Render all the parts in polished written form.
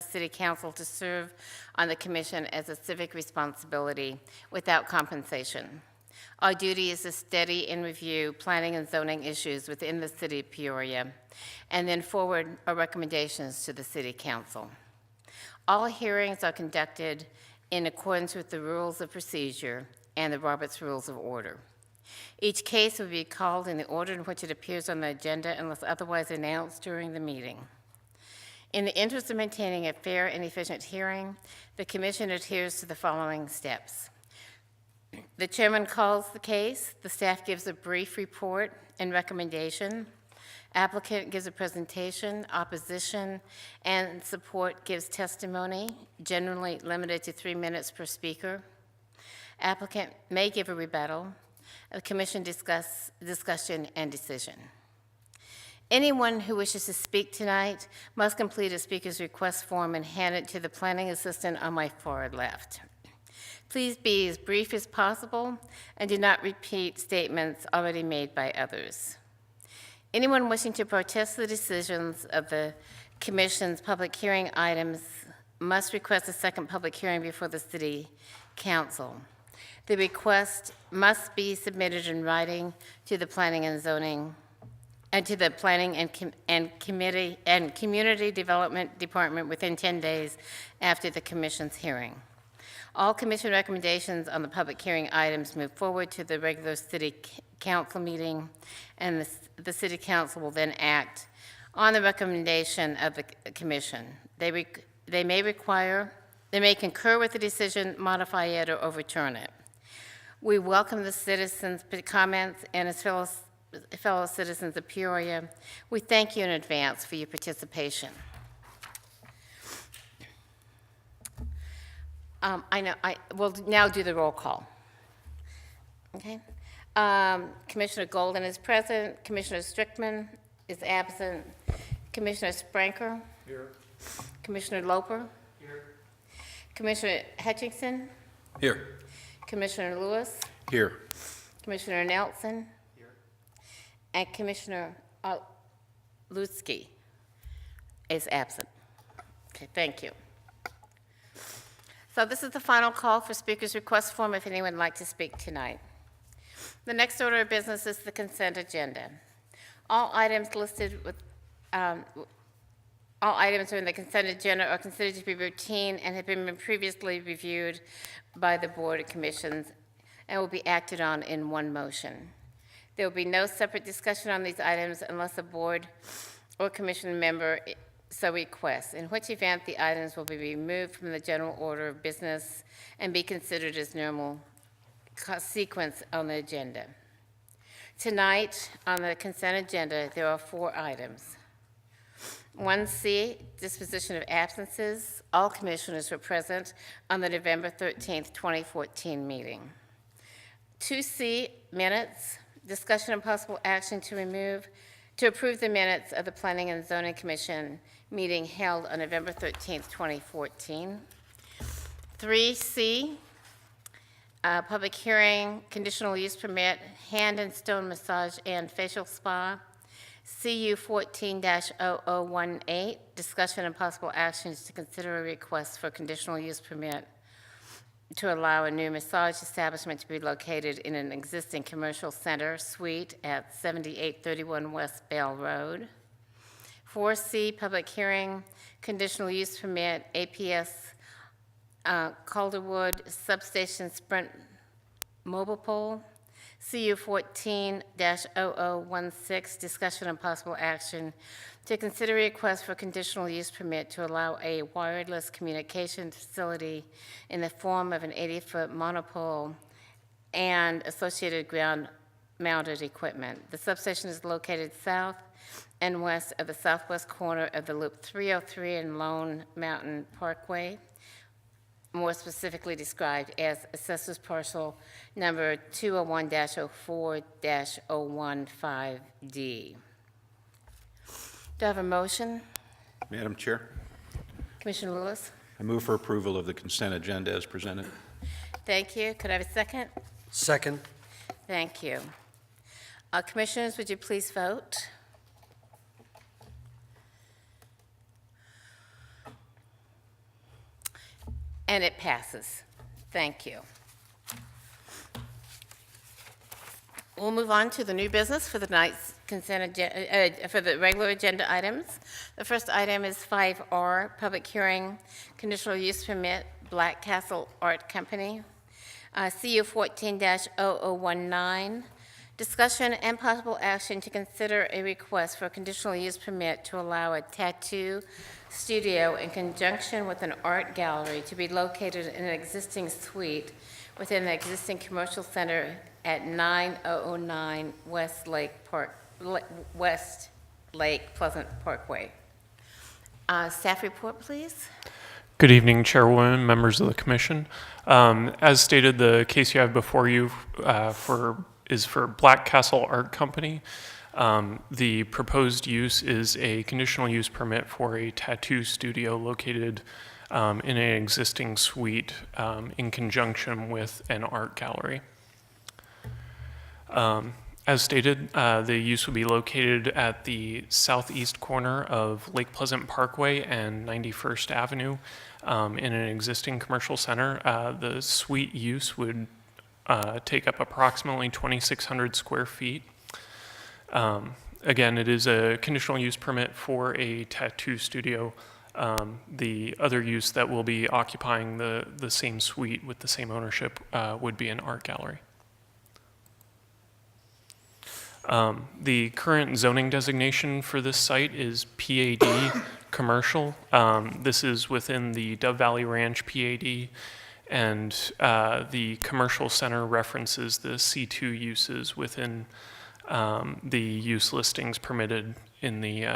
City Council to serve on the commission as a civic responsibility without compensation. Our duty is to study and review planning and zoning issues within the City of Peoria, and then forward our recommendations to the City Council. All hearings are conducted in accordance with the rules of procedure and the Roberts Rules of Order. Each case will be called in the order in which it appears on the agenda unless otherwise announced during the meeting. In the interest of maintaining a fair and efficient hearing, the Commission adheres to the following steps. The Chairman calls the case, the staff gives a brief report and recommendation, applicant gives a presentation, opposition and support gives testimony, generally limited to 3 minutes per speaker. Applicant may give a rebuttal, a Commission discussion and decision. Anyone who wishes to speak tonight must complete a speaker's request form and hand it to the planning assistant on my far left. Please be as brief as possible and do not repeat statements already made by others. Anyone wishing to protest the decisions of the Commission's public hearing items must request a second public hearing before the City Council. The request must be submitted in writing to the Planning and Zoning and to the Planning and Community Development Department within 10 days after the Commission's hearing. All Commission recommendations on the public hearing items move forward to the regular City Council meeting, and the City Council will then act on the recommendation of the Commission. They may concur with the decision, modify it, or overturn it. We welcome the citizens' comments and as fellow citizens of Peoria. We thank you in advance for your participation. I will now do the roll call. Okay. Commissioner Golden is present. Commissioner Strickman is absent. Commissioner Spranker. Here. Commissioner Loper. Here. Commissioner Hutchinson. Here. Commissioner Lewis. Here. Commissioner Nelson. Here. And Commissioner Lutsky is absent. Okay, thank you. So this is the final call for speakers' request form if anyone would like to speak tonight. The next order of business is the consent agenda. All items listed with all items in the consent agenda are considered to be routine and have been previously reviewed by the Board of Commissions and will be acted on in one motion. There will be no separate discussion on these items unless a board or commission member so requests, in which event the items will be removed from the general order of business and be considered as normal sequence on the agenda. Tonight, on the consent agenda, there are 4 items. 1C, disposition of absences. All commissioners were present on the November 13th, 2014 meeting. 2C, minutes. Discussion and possible action to approve the minutes of the Planning and Zoning Commission meeting held on November 13th, 2014. 3C, public hearing, conditional use permit, hand and stone massage and facial spa. CU 14-0018, discussion and possible actions to consider a request for conditional use permit to allow a new massage establishment to be located in an existing commercial center suite at 7831 West Bell Road. 4C, public hearing, conditional use permit, APS Calderwood Substation Sprint Mobile Pole. CU 14-0016, discussion and possible action to consider a request for conditional use permit to allow a wireless communication facility in the form of an 80-foot monopole and associated ground-mounted equipment. The substation is located south and west of the southwest corner of the Loop 303 and Lone Mountain Parkway, more specifically described as Assessors Parcel number 201-04-015D. Do I have a motion? Madam Chair, Commissioner Lewis? I move for approval of the consent agenda as presented. Thank you. Could I have a second? Second. Thank you. Commissioners, would you please vote? And it passes. Thank you. We'll move on to the new business for the night's for the regular agenda items. The first item is 5R, public hearing, conditional use permit, Black Castle Art Company, CU 14-0019. Discussion and possible action to consider a request for a conditional use permit to allow a tattoo studio in conjunction with an art gallery to be located in an existing suite within the existing commercial center at 9009 West Lake Pleasant Parkway. Staff report, please. Good evening, Chairwoman, members of the Commission. As stated, the case you have before you is for Black Castle Art Company. The proposed use is a conditional use permit for a tattoo studio located in an existing suite in conjunction with an art gallery. As stated, the use will be located at the southeast corner of Lake Pleasant Parkway and 91st Avenue in an existing commercial center. The suite use would take up approximately 2,600 square feet. Again, it is a conditional use permit for a tattoo studio. The other use that will be occupying the same suite with the same ownership would be an art gallery. The current zoning designation for this site is PAD commercial. This is within the Dove Valley Ranch PAD, and the commercial center references the C2 uses within the use listings permitted in the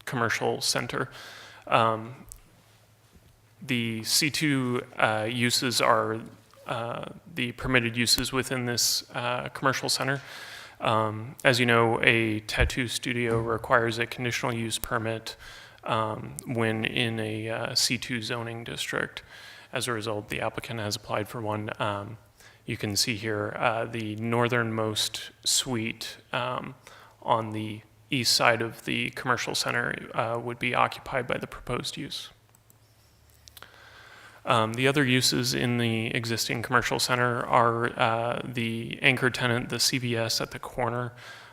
commercial center. The C2 uses are the permitted uses within this commercial center. As you know, a tattoo studio requires a conditional use permit when in a C2 zoning district. As a result, the applicant has applied for one. You can see here the northernmost suite on the east side of the commercial center would be occupied by the proposed use. The other uses in the existing commercial center are the anchor tenant, the CVS at the corner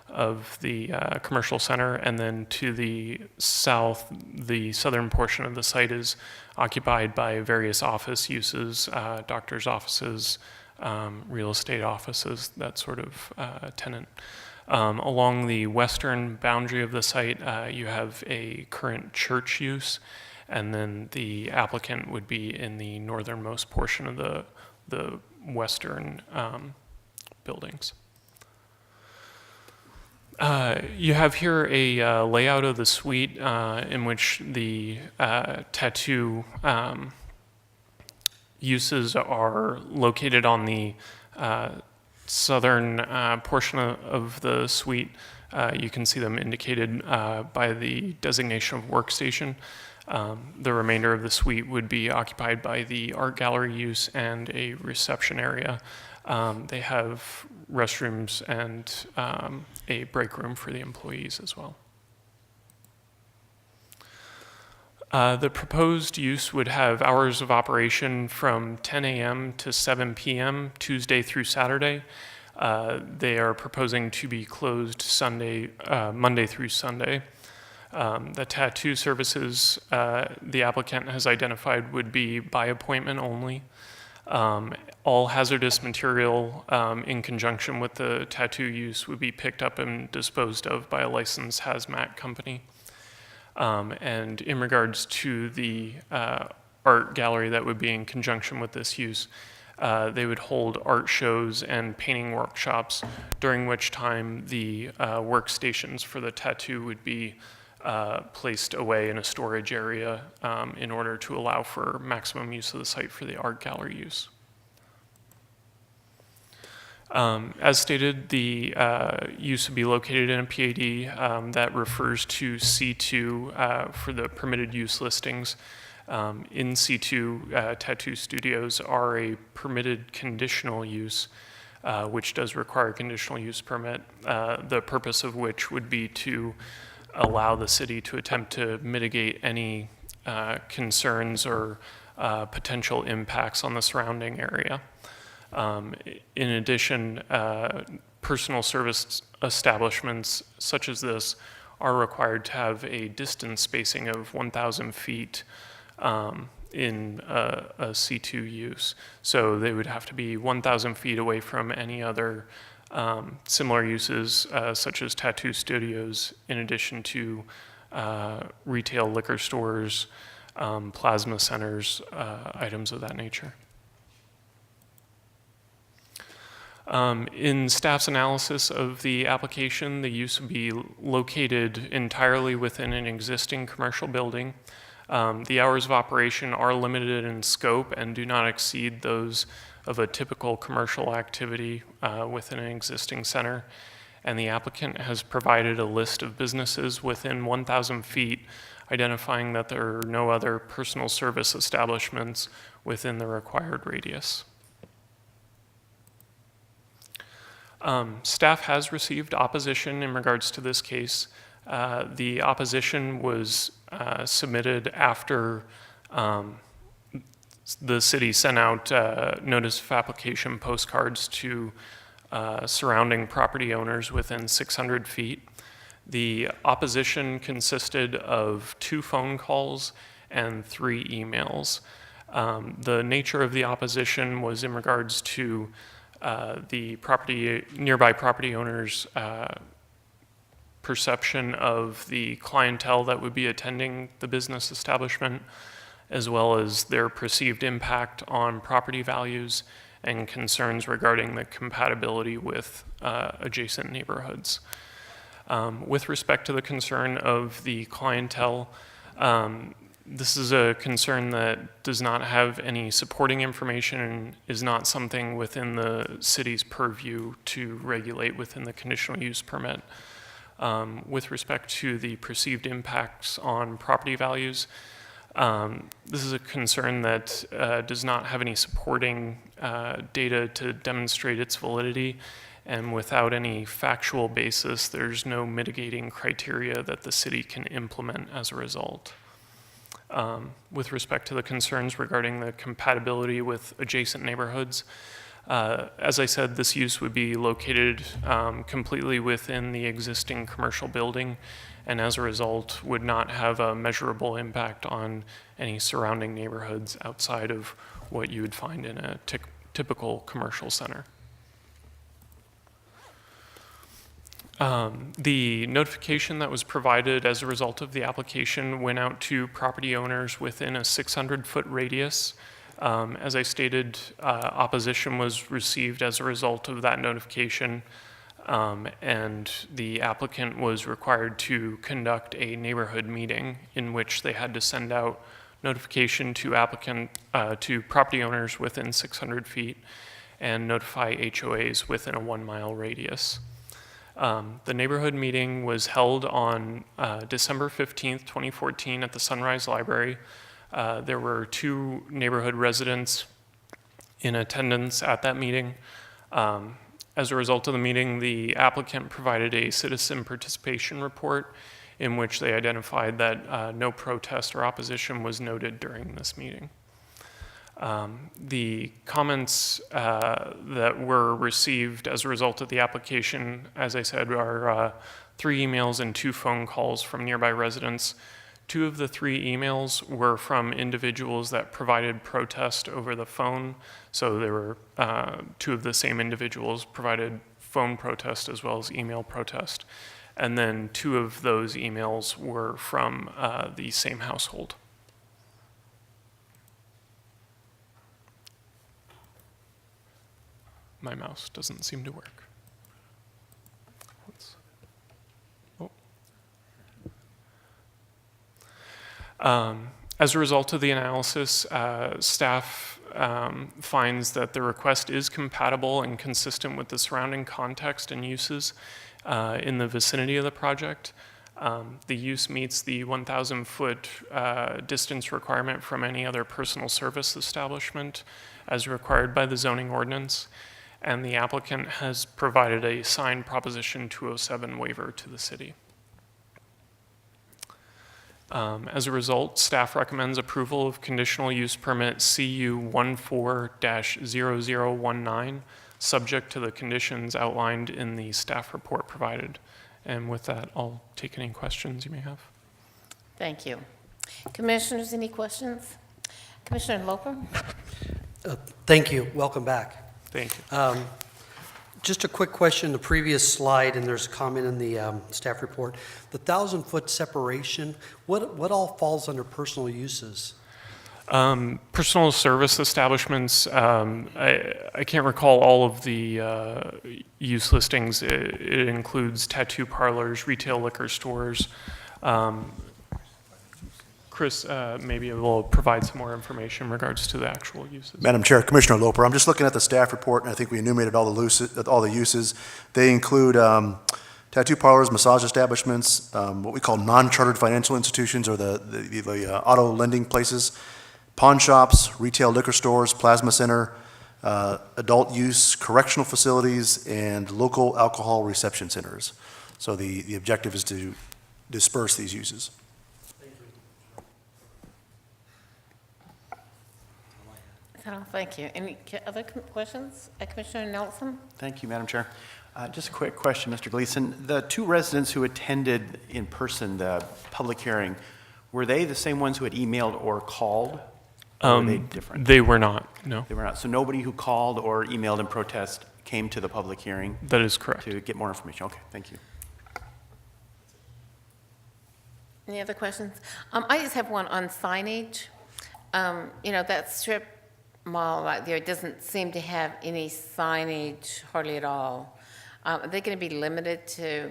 of the commercial center, and then to the south, the southern portion of the site is occupied by various office uses, doctor's offices, real estate offices, that sort of tenant. Along the western boundary of the site, you have a current church use, and then the applicant would be in the northernmost portion of the western buildings. You have here a layout of the suite in which the tattoo uses are located on the southern portion of the suite. You can see them indicated by the designation of workstation. The remainder of the suite would be occupied by the art gallery use and a reception area. They have restrooms and a break room for the employees as well. The proposed use would have hours of operation from 10 a.m. to 7 p.m. Tuesday through Saturday. They are proposing to be closed Monday through Sunday. The tattoo services the applicant has identified would be by appointment only. All hazardous material in conjunction with the tattoo use would be picked up and disposed of by a licensed hazmat company. And in regards to the art gallery that would be in conjunction with this use, they would hold art shows and painting workshops, during which time the workstations for the tattoo would be placed away in a storage area in order to allow for maximum use of the site for the art gallery use. As stated, the use would be located in a PAD that refers to C2 for the permitted use listings. In C2, tattoo studios are a permitted conditional use, which does require a conditional use permit, the purpose of which would be to allow the city to attempt to mitigate any concerns or potential impacts on the surrounding area. In addition, personal service establishments such as this are required to have a distance spacing of 1,000 feet in a C2 use. So they would have to be 1,000 feet away from any other similar uses such as tattoo studios, in addition to retail liquor stores, plasma centers, items of that nature. In staff's analysis of the application, the use would be located entirely within an existing commercial building. The hours of operation are limited in scope and do not exceed those of a typical commercial activity within an existing center. And the applicant has provided a list of businesses within 1,000 feet, identifying that there are no other personal service establishments within the required radius. Staff has received opposition in regards to this case. The opposition was submitted after the city sent out notice of application postcards to surrounding property owners within 600 feet. The opposition consisted of 2 phone calls and 3 emails. The nature of the opposition was in regards to the nearby property owners' perception of the clientele that would be attending the business establishment, as well as their perceived impact on property values and concerns regarding the compatibility with adjacent neighborhoods. With respect to the concern of the clientele, this is a concern that does not have any supporting information and is not something within the city's purview to regulate within the conditional use permit. With respect to the perceived impacts on property values, this is a concern that does not have any supporting data to demonstrate its validity, and without any factual basis, there's no mitigating criteria that the city can implement as a result. With respect to the concerns regarding the compatibility with adjacent neighborhoods, as I said, this use would be located completely within the existing commercial building, and as a result would not have a measurable impact on any surrounding neighborhoods outside of what you would find in a typical commercial center. The notification that was provided as a result of the application went out to property owners within a 600-foot radius. As I stated, opposition was received as a result of that notification, and the applicant was required to conduct a neighborhood meeting in which they had to send out notification to property owners within 600 feet and notify HOAs within a 1-mile radius. The neighborhood meeting was held on December 15th, 2014 at the Sunrise Library. There were 2 neighborhood residents in attendance at that meeting. As a result of the meeting, the applicant provided a citizen participation report in which they identified that no protest or opposition was noted during this meeting. The comments that were received as a result of the application, as I said, are 3 emails and 2 phone calls from nearby residents. 2 of the 3 emails were from individuals that provided protest over the phone. So there were 2 of the same individuals provided phone protest as well as email protest. And then 2 of those emails were from the same household. My mouse doesn't seem to work. As a result of the analysis, staff finds that the request is compatible and consistent with the surrounding context and uses in the vicinity of the project. The use meets the 1,000-foot distance requirement from any other personal service establishment as required by the zoning ordinance, and the applicant has provided a signed Proposition 207 waiver to the city. As a result, staff recommends approval of conditional use permit CU 14-0019, subject to the conditions outlined in the staff report provided. And with that, I'll take any questions you may have. Thank you. Commissioners, any questions? Commissioner Loper? Thank you. Welcome back. Thank you. Just a quick question, the previous slide, and there's a comment in the staff report. The 1,000-foot separation, what all falls under personal uses? Personal service establishments, I can't recall all of the use listings. It includes tattoo parlors, retail liquor stores. Chris maybe will provide some more information in regards to the actual uses. Madam Chair, Commissioner Loper, I'm just looking at the staff report, and I think we enumerated all the uses. They include tattoo parlors, massage establishments, what we call non-chartered financial institutions, or the auto lending places, pawn shops, retail liquor stores, plasma center, adult use correctional facilities, and local alcohol reception centers. So the objective is to disperse these uses. Thank you. Any other questions? Commissioner Nelson? Thank you, Madam Chair. Just a quick question, Mr. Gleason. The two residents who attended in person the public hearing, were they the same ones who had emailed or called? Or were they different? They were not, no. They were not. So nobody who called or emailed in protest came to the public hearing That is correct. to get more information? Okay, thank you. Any other questions? I just have one on signage. That strip mall right there doesn't seem to have any signage hardly at all. Are they going to be limited to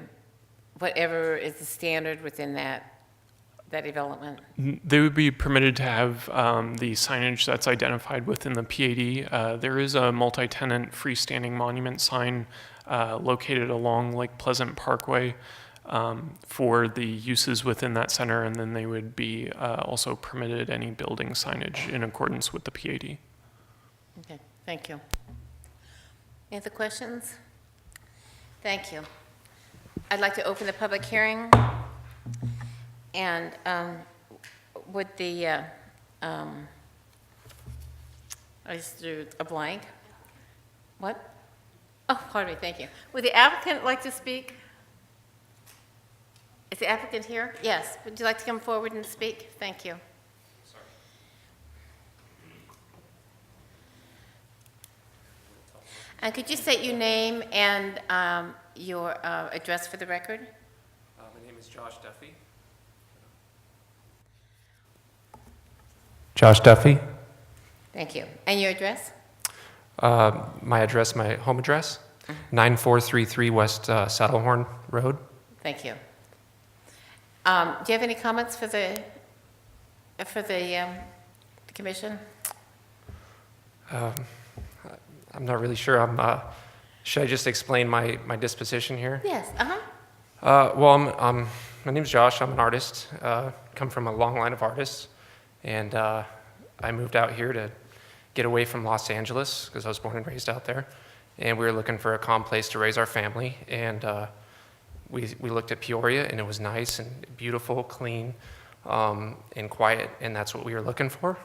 whatever is the standard within that development? They would be permitted to have the signage that's identified within the PAD. There is a multi-tenant freestanding monument sign located along Lake Pleasant Parkway for the uses within that center, and then they would be also permitted any building signage in accordance with the PAD. Okay, thank you. Any other questions? Thank you. I'd like to open the public hearing. And would the, I just drew a blank. What? Oh, pardon me, thank you. Would the applicant like to speak? Is the applicant here? Yes. Would you like to come forward and speak? Thank you. And could you state your name and your address for the record? My name is Josh Duffy. Josh Duffy. Thank you. And your address? My address, my home address, 9433 West Saddlehorn Road. Thank you. Do you have any comments for the commission? I'm not really sure. Should I just explain my disposition here? Yes. Well, my name's Josh. I'm an artist. Come from a long line of artists, and I moved out here to get away from Los Angeles because I was born and raised out there, and we were looking for a calm place to raise our family. And we looked at Peoria, and it was nice and beautiful, clean, and quiet, and that's what we were looking for.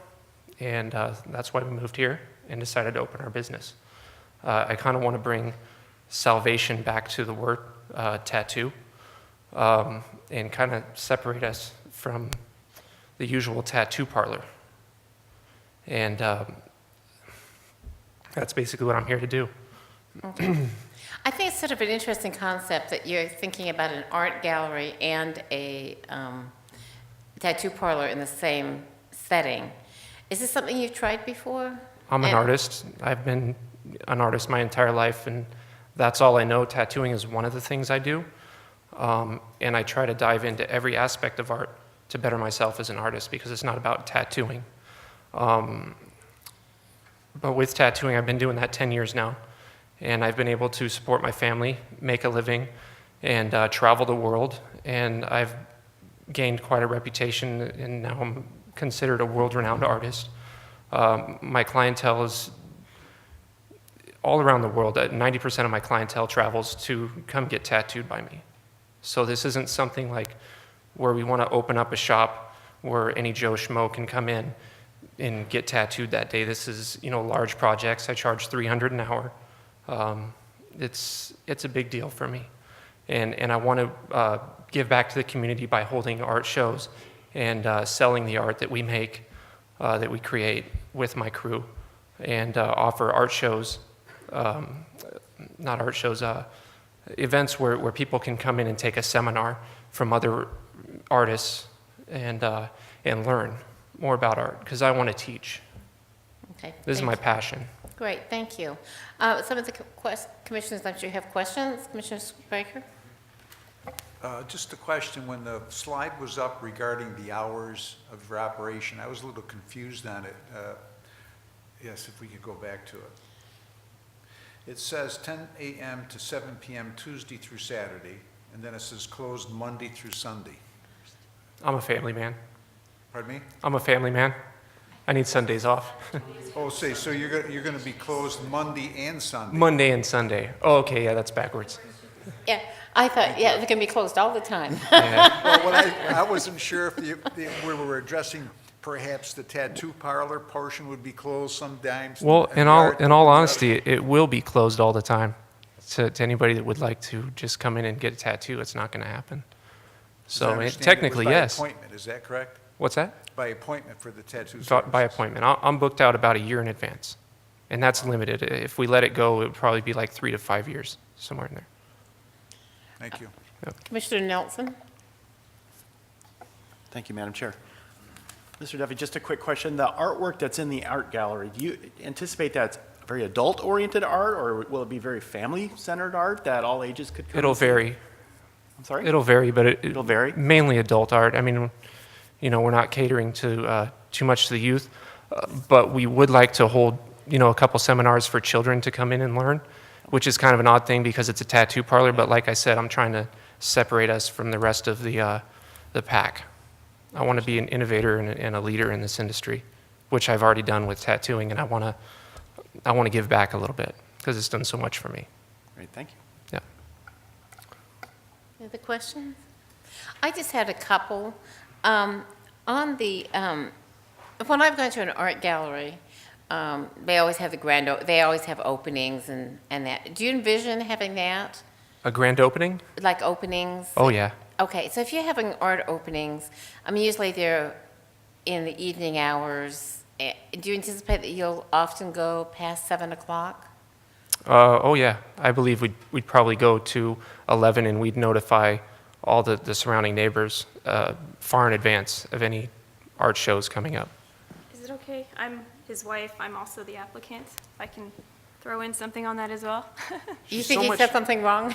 And that's why we moved here and decided to open our business. I kind of want to bring salvation back to the word tattoo, and kind of separate us from the usual tattoo parlor. And that's basically what I'm here to do. Okay. I think it's sort of an interesting concept that you're thinking about an art gallery and a tattoo parlor in the same setting. Is this something you've tried before? I'm an artist. I've been an artist my entire life, and that's all I know. Tattooing is one of the things I do. And I try to dive into every aspect of art to better myself as an artist, because it's not about tattooing. But with tattooing, I've been doing that 10 years now, and I've been able to support my family, make a living, and travel the world. And I've gained quite a reputation, and now I'm considered a world-renowned artist. My clientele is all around the world. 90% of my clientele travels to come get tattooed by me. So this isn't something like where we want to open up a shop where any Joe Schmo can come in and get tattooed that day. This is, large projects. I charge $300 an hour. It's a big deal for me. And I want to give back to the community by holding art shows and selling the art that we make, that we create with my crew, and offer art shows, not art shows, events where people can come in and take a seminar from other artists and learn more about art, because I want to teach. Okay. This is thank my you. passion. Great, thank you. Some of the commissioners, I'm sure you have questions. Commissioner Baker? Just a question, when the slide was up regarding the hours of your operation, I was a little confused on it. Yes, if we could go back to it. It says 10 a.m. to 7 p.m. Tuesday through Saturday, and then it says closed Monday through Sunday. I'm a family man. Pardon me? I'm a family man. I need Sundays off. Oh, say, so you're going to be closed Monday and Sunday? Monday and Sunday. Oh, okay, yeah, that's backwards. Yeah, I thought, yeah, they're going to be closed all the time. Yeah. Well, what I wasn't sure if we were addressing perhaps the tattoo parlor portion would be closed sometimes. Well, and in the all art- honesty, it will be closed all the time. To anybody that would like to just come in and get a tattoo, it's not going to happen. As I So understand it, technically, was by yes. appointment, is that correct? What's that? By appointment for the tattoo By services? appointment. I'm booked out about a year in advance, and that's limited. If we let it go, it would probably be like 3 to 5 years, somewhere in there. Thank you. Commissioner Nelson? Thank you, Madam Chair. Mr. Duffy, just a quick question. The artwork that's in the art gallery, do you anticipate that's very adult-oriented art, or will it be very family-centered art that all ages could come It'll and see? vary. I'm sorry? It'll vary, but It'll vary? Mainly adult art. I mean, we're not catering to too much to the youth, but we would like to hold, a couple seminars for children to come in and learn, which is kind of an odd thing because it's a tattoo parlor. But like I said, I'm trying to separate us from the rest of the pack. I want to be an innovator and a leader in this industry, which I've already done with tattooing, and I want to give back a little bit because it's done so much for me. Great, thank you. Yeah. Any other questions? I just had a couple. On the, when I've gone to an art gallery, they always have they always have openings and that. Do you envision having that? A grand opening? Like openings? Oh, yeah. Okay, so if you're having art openings, usually they're in the evening hours. Do you anticipate that you'll often go past 7 o'clock? Oh, yeah. I believe we'd probably go to 11 and we'd notify all the surrounding neighbors far in advance of any art shows coming up. Is it okay? I'm his wife. I'm also the applicant. If I can throw in something on that as well. You She's think so you much- said something wrong?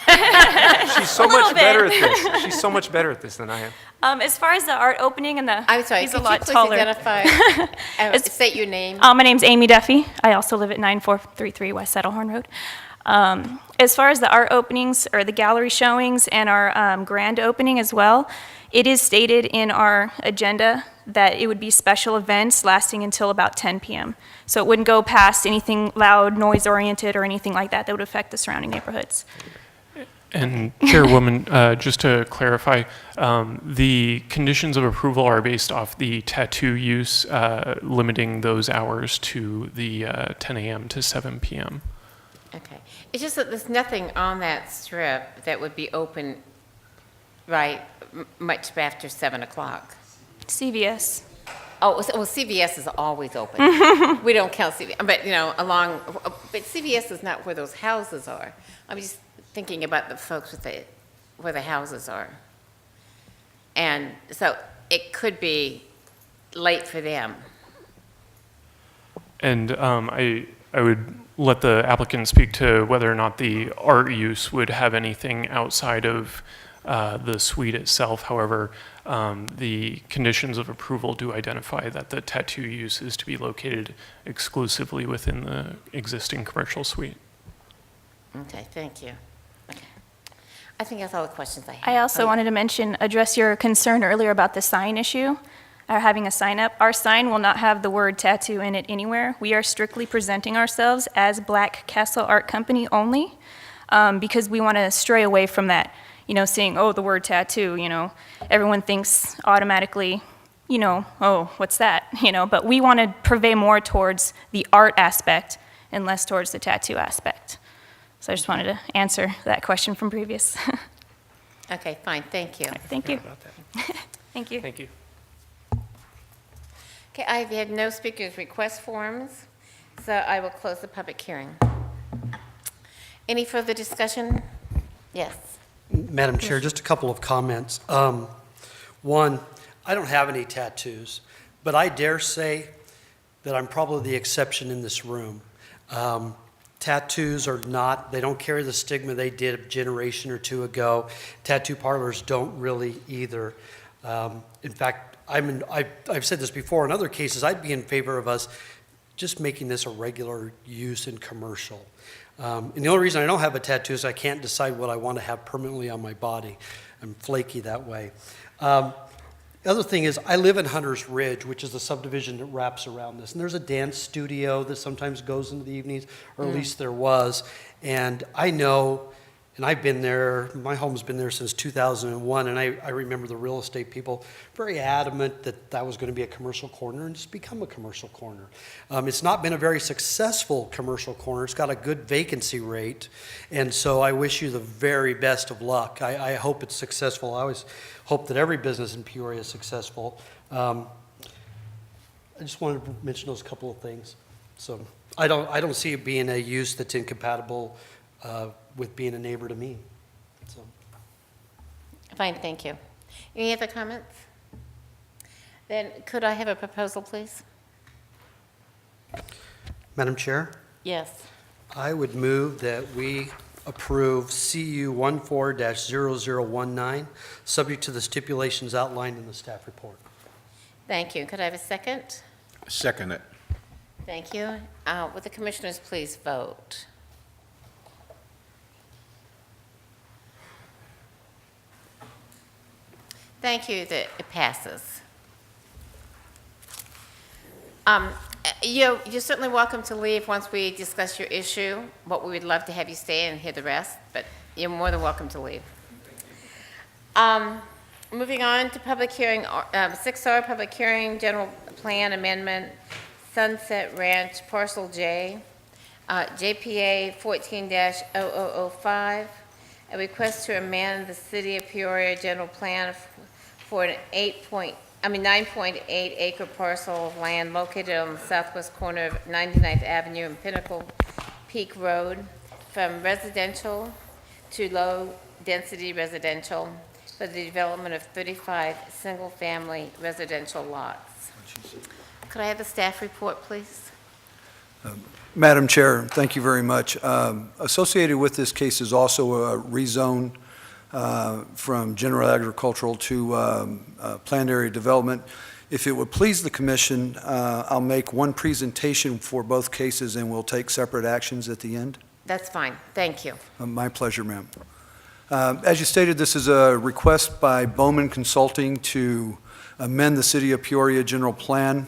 She's so little much better bit. at this. She's so much better at this than I am. As far as the art opening and the, I'm sorry, he's could a you lot please taller. identify, It's- state your name? My name's Amy Duffy. I also live at 9433 West Saddlehorn Road. As far as the art openings or the gallery showings and our grand opening as well, it is stated in our agenda that it would be special events lasting until about 10 p.m. So it wouldn't go past anything loud, noise-oriented, or anything like that that would affect the surrounding neighborhoods. And Chairwoman, just to clarify, the conditions of approval are based off the tattoo use, limiting those hours to the 10 a.m. to 7 p.m. Okay. It's just that there's nothing on that strip that would be open, right, much after 7 o'clock. CVS. Oh, well, CVS is always open. We don't count CVS, but, but CVS is not where those houses are. I'm just thinking about the folks where the houses are. And so it could be late for them. And I would let the applicant speak to whether or not the art use would have anything outside of the suite itself. However, the conditions of approval do identify that the tattoo use is to be located exclusively within the existing commercial suite. Okay, thank you. Okay. I think that's all the questions I have. I also wanted to address your concern earlier about the sign issue, or having a sign up. Our sign will not have the word tattoo in it anywhere. We are strictly presenting ourselves as Black Castle Art Company only, because we want to stray away from that, seeing, the word tattoo, everyone thinks automatically, oh, what's that? But we want to purvey more towards the art aspect and less towards the tattoo aspect. So I just wanted to answer that question from previous. Okay, fine, thank you. Thank you. Thank you. Thank you. Okay, I've had no speakers request forms, so I will close the public hearing. Any further discussion? Yes. Madam Chair, just a couple of comments. One, I don't have any tattoos, but I dare say that I'm probably the exception in this room. Tattoos are not, they don't carry the stigma they did a generation or two ago. Tattoo parlors don't really either. In fact, I've said this before, in other cases, I'd be in favor of us just making this a regular use in commercial. And the only reason I don't have a tattoo is I can't decide what I want to have permanently on my body. I'm flaky that way. The other thing is, I live in Hunter's Ridge, which is the subdivision that wraps around this. And there's a dance studio that sometimes goes into the evenings, or at least there was. And I know, and I've been there, my home's been there since 2001, and I remember the real estate people very adamant that that was going to be a commercial corner, and it's become a commercial corner. It's not been a very successful commercial corner. It's got a good vacancy rate, and so I wish you the very best of luck. I hope it's successful. I always hope that every business in Peoria is successful. I just wanted to mention those couple of things. So I don't see it being a use that's incompatible with being a neighbor to me. So. Fine, thank you. Any other comments? Then could I have a proposal, please? Madam Chair, Yes. I would move that we approve CU 14-0019, subject to the stipulations outlined in the staff report. Thank you. Could I have a second? Second it. Thank you. Would the commissioners please vote? Thank you, that it passes. You're certainly welcome to leave once we discuss your issue, but we would love to have you stay and hear the rest, but you're more than welcome to leave. Moving on to public hearing, 6R, public hearing, general plan amendment, Sunset Ranch, parcel J, JPA 14-0005, a request to amend the City of Peoria general plan for an 9.8 acre parcel of land located on the southwest corner of 99th Avenue and Pinnacle Peak Road from residential to low-density residential for the development of 35 single-family residential lots. Could I have the staff report, please? Madam Chair, thank you very much. Associated with this case is also a rezone from general agricultural to planned area development. If it would please the commission, I'll make one presentation for both cases and we'll take separate actions at the end. That's fine. Thank you. My pleasure, ma'am. As you stated, this is a request by Bowman Consulting to amend the City of Peoria general plan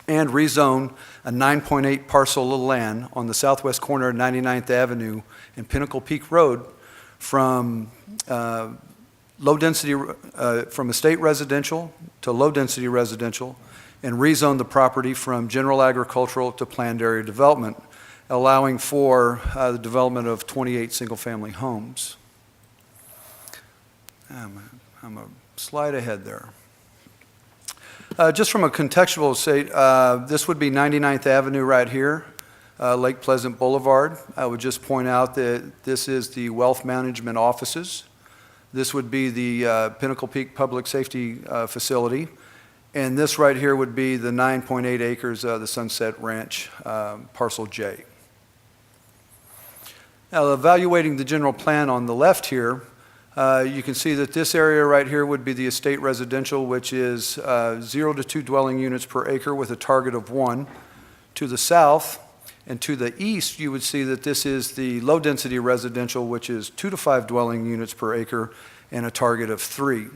and rezone a 9.8 parcel of land on the southwest corner of 99th Avenue and Pinnacle Peak Road from from estate residential to low-density residential, and rezone the property from general agricultural to planned area development, allowing for the development of 28 single-family homes. I'm a slide ahead there. Just from a contextual state, this would be 99th Avenue right here, Lake Pleasant Boulevard. I would just point out that this is the wealth management offices. This would be the Pinnacle Peak Public Safety Facility. And this right here would be the 9.8 acres of the Sunset Ranch, parcel J. Now, evaluating the general plan on the left here, you can see that this area right here would be the estate residential, which is 0 to 2 dwelling units per acre with a target of 1. To the south and to the east, you would see that this is the low-density residential, which is 2 to 5 dwelling units per acre and a target of 3.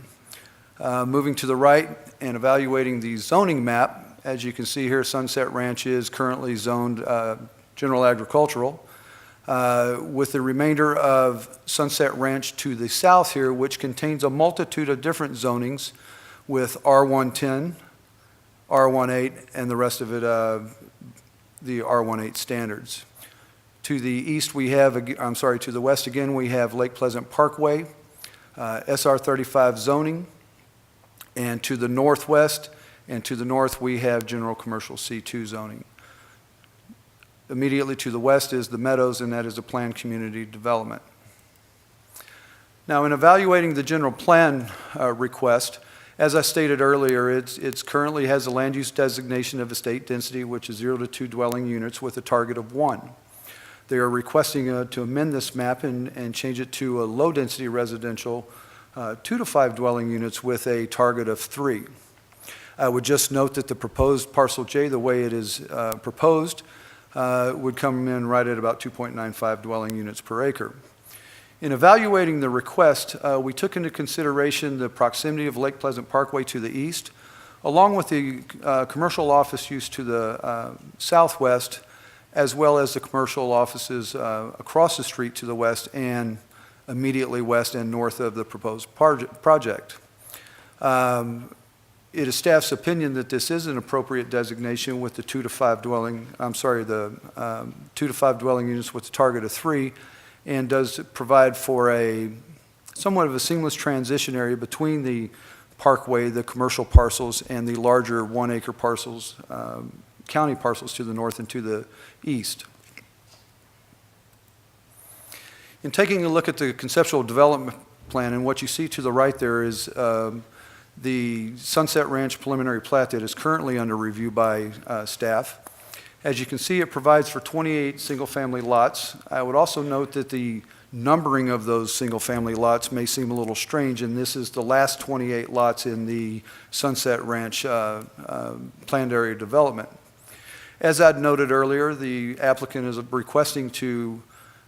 Moving to the right and evaluating the zoning map, as you can see here, Sunset Ranch is currently zoned general agricultural, with the remainder of Sunset Ranch to the south here, which contains a multitude of different zonings, with R110, R18, and the rest of it, the R18 standards. To the east, we have, to the west again, we have Lake Pleasant Parkway, SR35 zoning, and to the northwest and to the north, we have general commercial C2 zoning. Immediately to the west is the Meadows, and that is a planned community development. Now, in evaluating the general plan request, as I stated earlier, it currently has a land use designation of estate density, which is 0 to 2 dwelling units with a target of 1. They are requesting to amend this map and change it to a low-density residential 2 to 5 dwelling units with a target of 3. I would just note that the proposed parcel J, the way it is proposed, would come in right at about 2.95 dwelling units per acre. In evaluating the request, we took into consideration the proximity of Lake Pleasant Parkway to the east, along with the commercial office use to the southwest, as well as the commercial offices across the street to the west and immediately west and north of the proposed project. It is staff's opinion that this is an appropriate designation with the 2 to 5 dwelling units with a target of 3, and does provide for a somewhat of a seamless transition area between the parkway, the commercial parcels, and the larger 1-acre parcels, county parcels to the north and to the east. In taking a look at the conceptual development plan, and what you see to the right there is the Sunset Ranch preliminary plat that is currently under review by staff. As you can see, it provides for 28 single-family lots. I would also note that the numbering of those single-family lots may seem a little strange, and this is the last 28 lots in the Sunset Ranch planned area development. As I'd noted earlier, the applicant is requesting to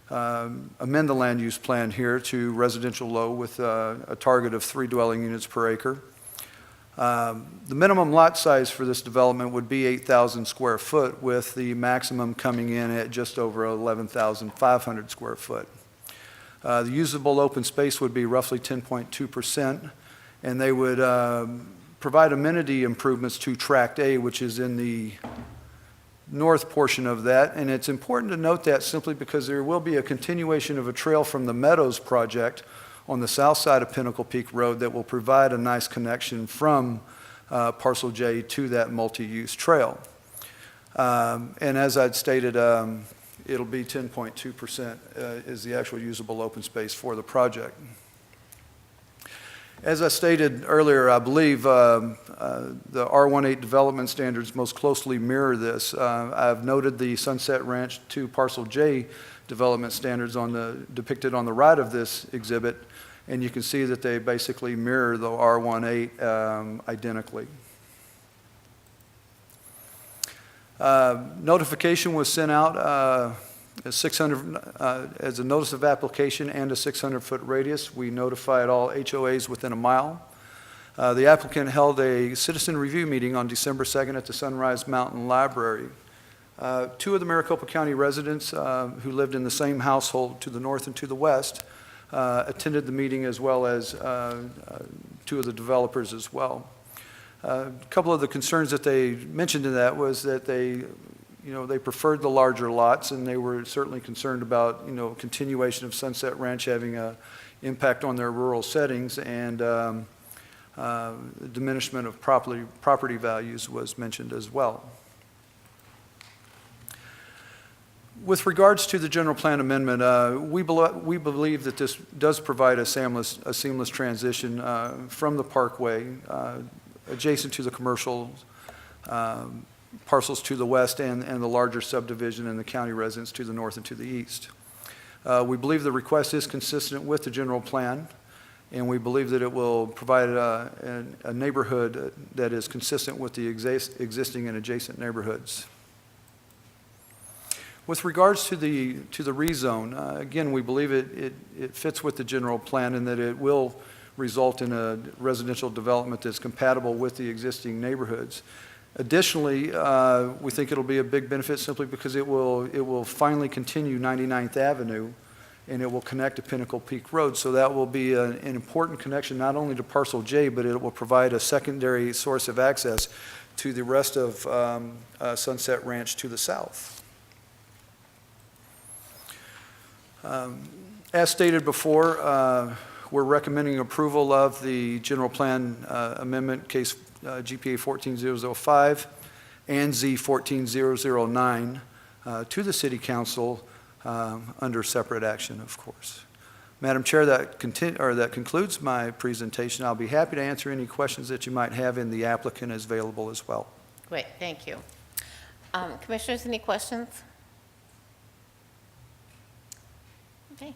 amend the land use plan here to residential low with a target of 3 dwelling units per acre. The minimum lot size for this development would be 8,000 square foot, with the maximum coming in at just over 11,500 square foot. The usable open space would be roughly 10.2%, and they would provide amenity improvements to Tract A, which is in the north portion of that. And it's important to note that simply because there will be a continuation of a trail from the Meadows project on the south side of Pinnacle Peak Road that will provide a nice connection from Parcel J to that multi-use trail. And as I'd stated, it'll be 10.2% is the actual usable open space for the project. As I stated earlier, I believe the R18 development standards most closely mirror this. I've noted the Sunset Ranch to Parcel J development standards depicted on the right of this exhibit, and you can see that they basically mirror the R18 identically. Notification was sent out as a notice of application and a 600-foot radius. We notified all HOAs within a mile. The applicant held a citizen review meeting on December 2nd at the Sunrise Mountain Library. 2 of the Maricopa County residents who lived in the same household to the north and to the west attended the meeting, as well as 2 of the developers as well. A couple of the concerns that they mentioned in that was that they preferred the larger lots, and they were certainly concerned about, continuation of Sunset Ranch having an impact on their rural settings, and diminishment of property values was mentioned as well. With regards to the general plan amendment, we believe that this does provide a seamless transition from the parkway adjacent to the commercial parcels to the west and the larger subdivision and the county residents to the north and to the east. We believe the request is consistent with the general plan, and we believe that it will provide a neighborhood that is consistent with the existing and adjacent neighborhoods. With regards to the rezone, again, we believe it fits with the general plan, and that it will result in a residential development that's compatible with the existing neighborhoods. Additionally, we think it'll be a big benefit simply because it will finally continue 99th Avenue and it will connect to Pinnacle Peak Road. So that will be an important connection, not only to Parcel J, but it will provide a secondary source of access to the rest of Sunset Ranch to the south. As stated before, we're recommending approval of the general plan amendment, case GPA 14005 and Z 14009, to the City Council under separate action, of course. Madam Chair, that concludes my presentation. I'll be happy to answer any questions that you might have, and the applicant is available as well. Great, thank you. Commissioners, any questions? Okay.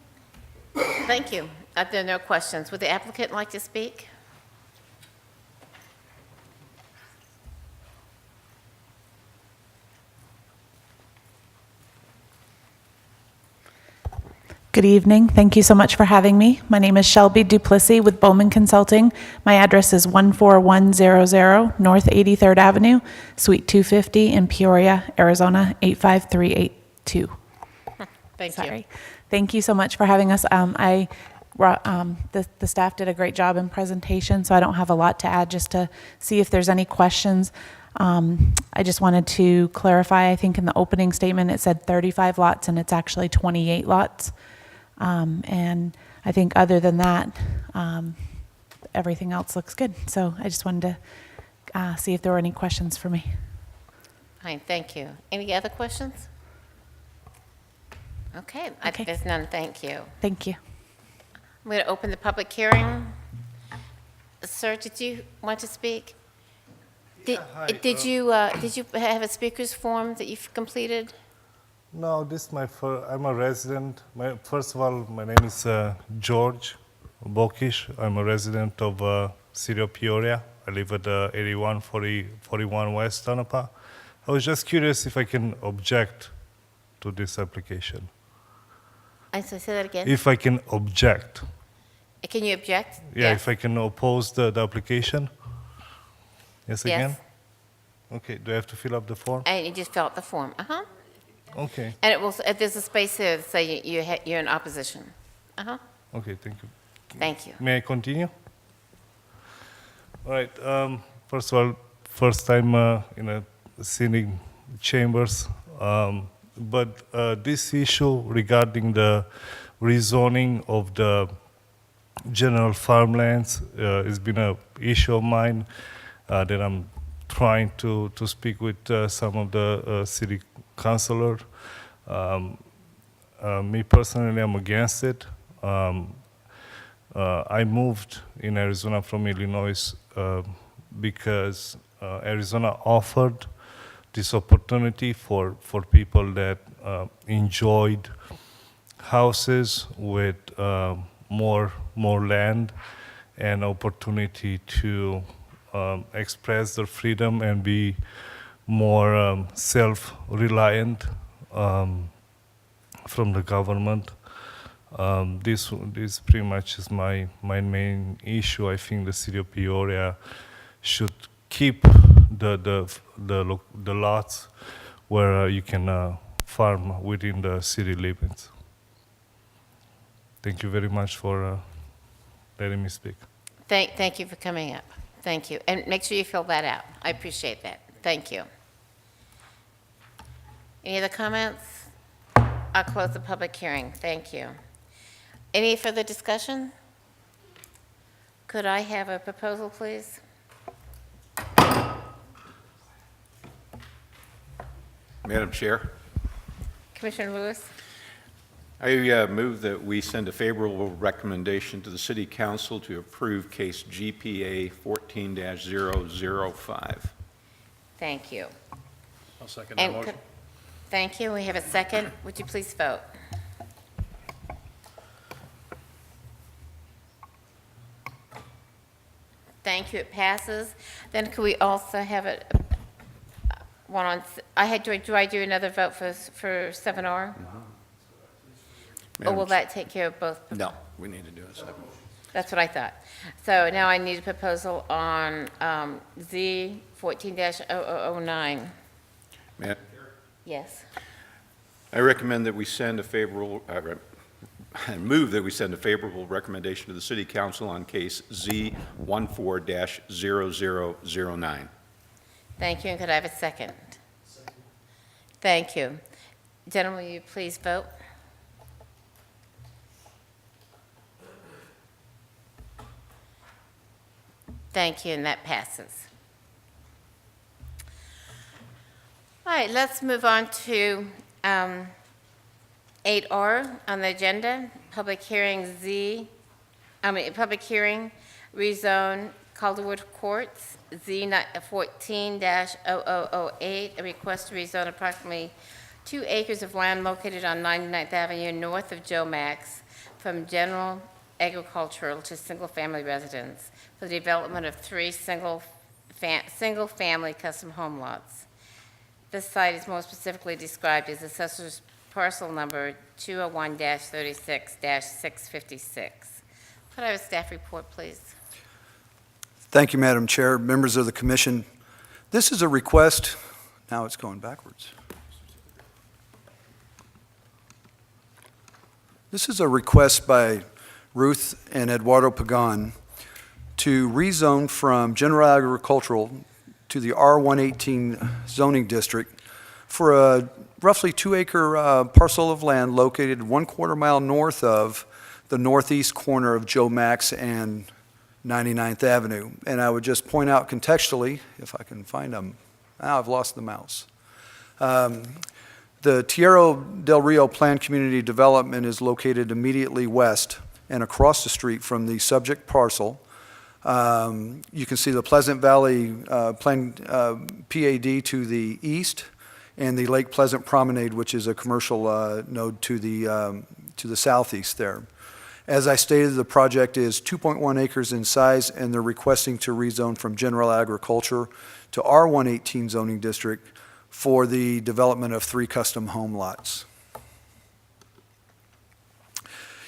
Thank you. If there are no questions, would the applicant like to speak? Good evening. Thank you so much for having me. My name is Shelby Duplessis with Bowman Consulting. My address is 14100 North 83rd Avenue, Suite 250 in Peoria, Arizona, 85382. Thank you. Sorry. Thank you so much for having us. The staff did a great job in presentation, so I don't have a lot to add, just to see if there's any questions. I just wanted to clarify, I think in the opening statement it said 35 lots and it's actually 28 lots. And I think other than that, everything else looks good. So I just wanted to see if there were any questions for me. Fine, thank you. Any other questions? Okay, Okay. there's none, thank you. Thank you. I'm going to open the public hearing. Sir, did you want to speak? Did you have a speaker's form that you've completed? No, this is I'm a resident. First of all, my name is George Bokish. I'm a resident of City of Peoria. I live at 8141 West Tonopah. I was just curious if I can object to this application. I say that again. If I can object. Can you object? Yeah, Yes. if I can oppose the application. Yes, again? Yes. Okay, do I have to fill up the form? And you just fill out the form, uh-huh. Okay, And it will, there's a space here that say you're in opposition. Uh-huh, okay, thank you. thank you. May I continue? All right. First of all, first time in a city chambers, but this issue regarding the rezoning of the general farmlands has been an issue of mine that I'm trying to speak with some of the city councilor. Me personally, I'm against it. I moved in Arizona from Illinois because Arizona offered this opportunity for people that enjoyed houses with more land and opportunity to express their freedom and be more self-reliant from the government. This pretty much is my main issue. I think the city of Peoria should keep the lots where you can farm within the city limits. Thank you very much for letting me speak. Thank you for coming up. Thank you. And make sure you fill that out. I appreciate that. Thank you. Any other comments? I'll close the public hearing. Thank you. Any further discussion? Could I have a proposal, please? Madam Chair, Commissioner Lewis? I move that we send a favorable recommendation to the City Council to approve case GPA 14-005. Thank you. I'll second that And motion. thank you. We have a second. Would you please vote? Thank you. It passes. Then could we also have it, one on, do I do another vote for 7R? Or will that take care of both? No, we need to do a second. That's what I thought. So now I need a proposal on Z 14-0009. Ma- Yes. I recommend that we send a favorable move that we send a favorable recommendation to the City Council on case Z14-0009. Thank you, and could I have a second? Thank you. Gentlemen, will you please vote? Thank you, and that passes. All right, let's move on to 8R on the agenda, public hearing public hearing, rezone Calderwood Courts, Z14-0008, a request to rezone approximately 2 acres of land located on 99th Avenue north of Joe Max from general agricultural to single-family residence for the development of 3 single-family custom home lots. This site is more specifically described as Assessor's Parcel Number 201-36-656. Could I have a staff report, please? Thank you, Madam Chair, members of the commission. This is a request, now it's going backwards. This is a request by Ruth and Eduardo Pagan to rezone from general agricultural to the R118 zoning district for a roughly 2-acre parcel of land located 1/4 mile north of the northeast corner of Joe Max and 99th Avenue. And I would just point out contextually, if I can find them, I've lost the mouse. The Tierra del Rio Planned Community Development is located immediately west and across the street from the subject parcel. You can see the Pleasant Valley Planned PAD to the east and the Lake Pleasant Promenade, which is a commercial node to the southeast there. As I stated, the project is 2.1 acres in size, and they're requesting to rezone from general agriculture to R118 zoning district for the development of 3 custom home lots.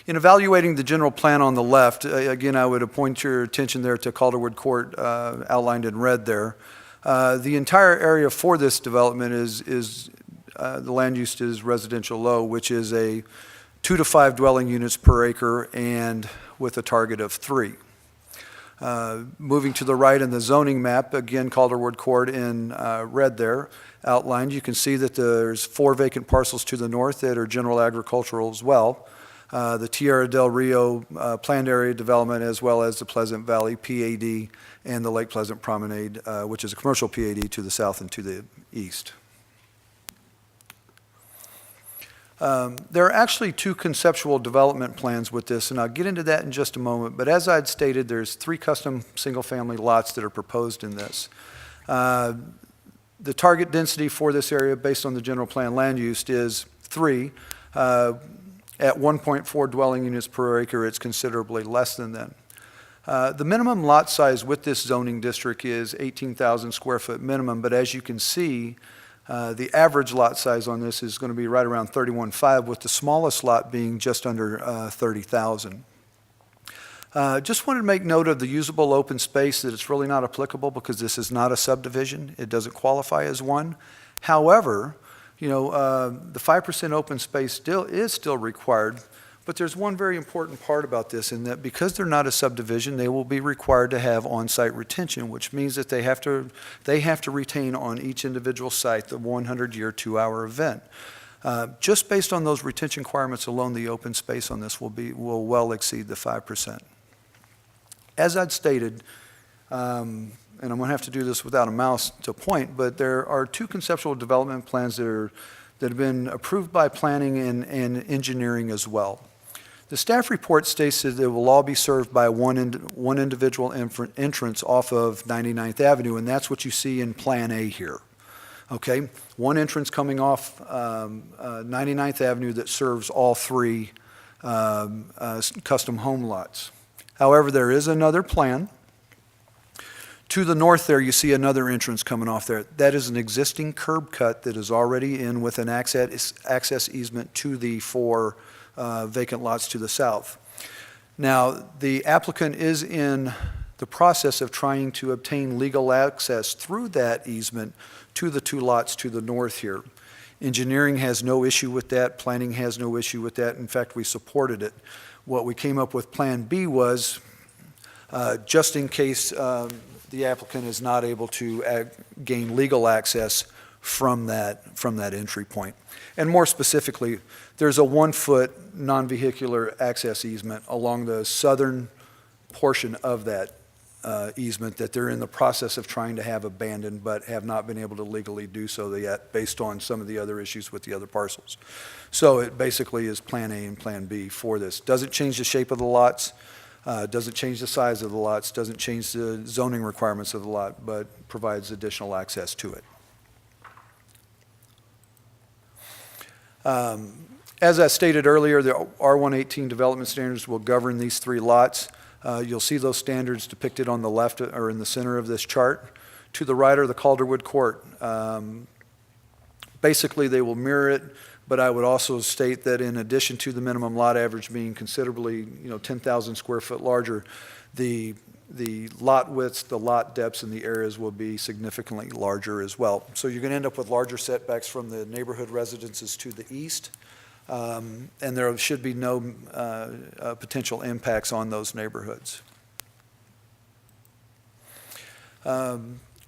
In evaluating the general plan on the left, again, I would point your attention there to Calderwood Court outlined in red there. The entire area for this development is the land use is residential low, which is a 2 to 5 dwelling units per acre and with a target of 3. Moving to the right in the zoning map, again, Calderwood Court in red there outlined, you can see that there's 4 vacant parcels to the north that are general agricultural as well. The Tierra del Rio planned area development, as well as the Pleasant Valley PAD and the Lake Pleasant Promenade, which is a commercial PAD to the south and to the east. There are actually 2 conceptual development plans with this, and I'll get into that in just a moment. But as I'd stated, there's 3 custom single-family lots that are proposed in this. The target density for this area, based on the general plan land use, is 3. At 1.4 dwelling units per acre, it's considerably less than that. The minimum lot size with this zoning district is 18,000 square foot minimum, but as you can see, the average lot size on this is going to be right around 31.5, with the smallest lot being just under 30,000. Just wanted to make note of the usable open space, that it's really not applicable because this is not a subdivision. It doesn't qualify as one. However, you know, the 5% open space is still required, but there's one very important part about this, in that because they're not a subdivision, they will be required to have on-site retention, which means that they have to retain on each individual site the 100-year 2-hour event. Just based on those retention requirements alone, the open space on this will well exceed the 5%. As I'd stated, and I'm going to have to do this without a mouse to point, but there are 2 conceptual development plans that have been approved by planning and engineering as well. The staff report states that they will all be served by one individual entrance off of 99th Avenue, and that's what you see in Plan A here. Okay, one entrance coming off 99th Avenue that serves all 3 custom home lots. However, there is another plan. To the north there, you see another entrance coming off there. That is an existing curb cut that is already in with an access easement to the 4 vacant lots to the south. Now, the applicant is in the process of trying to obtain legal access through that easement to the 2 lots to the north here. Engineering has no issue with that, planning has no issue with that. In fact, we supported it. What we came up with Plan B was, just in case the applicant is not able to gain legal access from that entry point. And more specifically, there's a 1-foot non-vehicular access easement along the southern portion of that easement that they're in the process of trying to have abandoned, but have not been able to legally do so yet, based on some of the other issues with the other parcels. So it basically is Plan A and Plan B for this. Doesn't change the shape of the lots, doesn't change the size of the lots, doesn't change the zoning requirements of the lot, but provides additional access to it. As I stated earlier, the R118 development standards will govern these 3 lots. You'll see those standards depicted on the left or in the center of this chart. To the right are the Calderwood Court. Basically, they will mirror it, but I would also state that in addition to the minimum lot average being considerably, 10,000 square foot larger, the lot widths, the lot depths, and the areas will be significantly larger as well. So you're going to end up with larger setbacks from the neighborhood residences to the east. And there should be no potential impacts on those neighborhoods.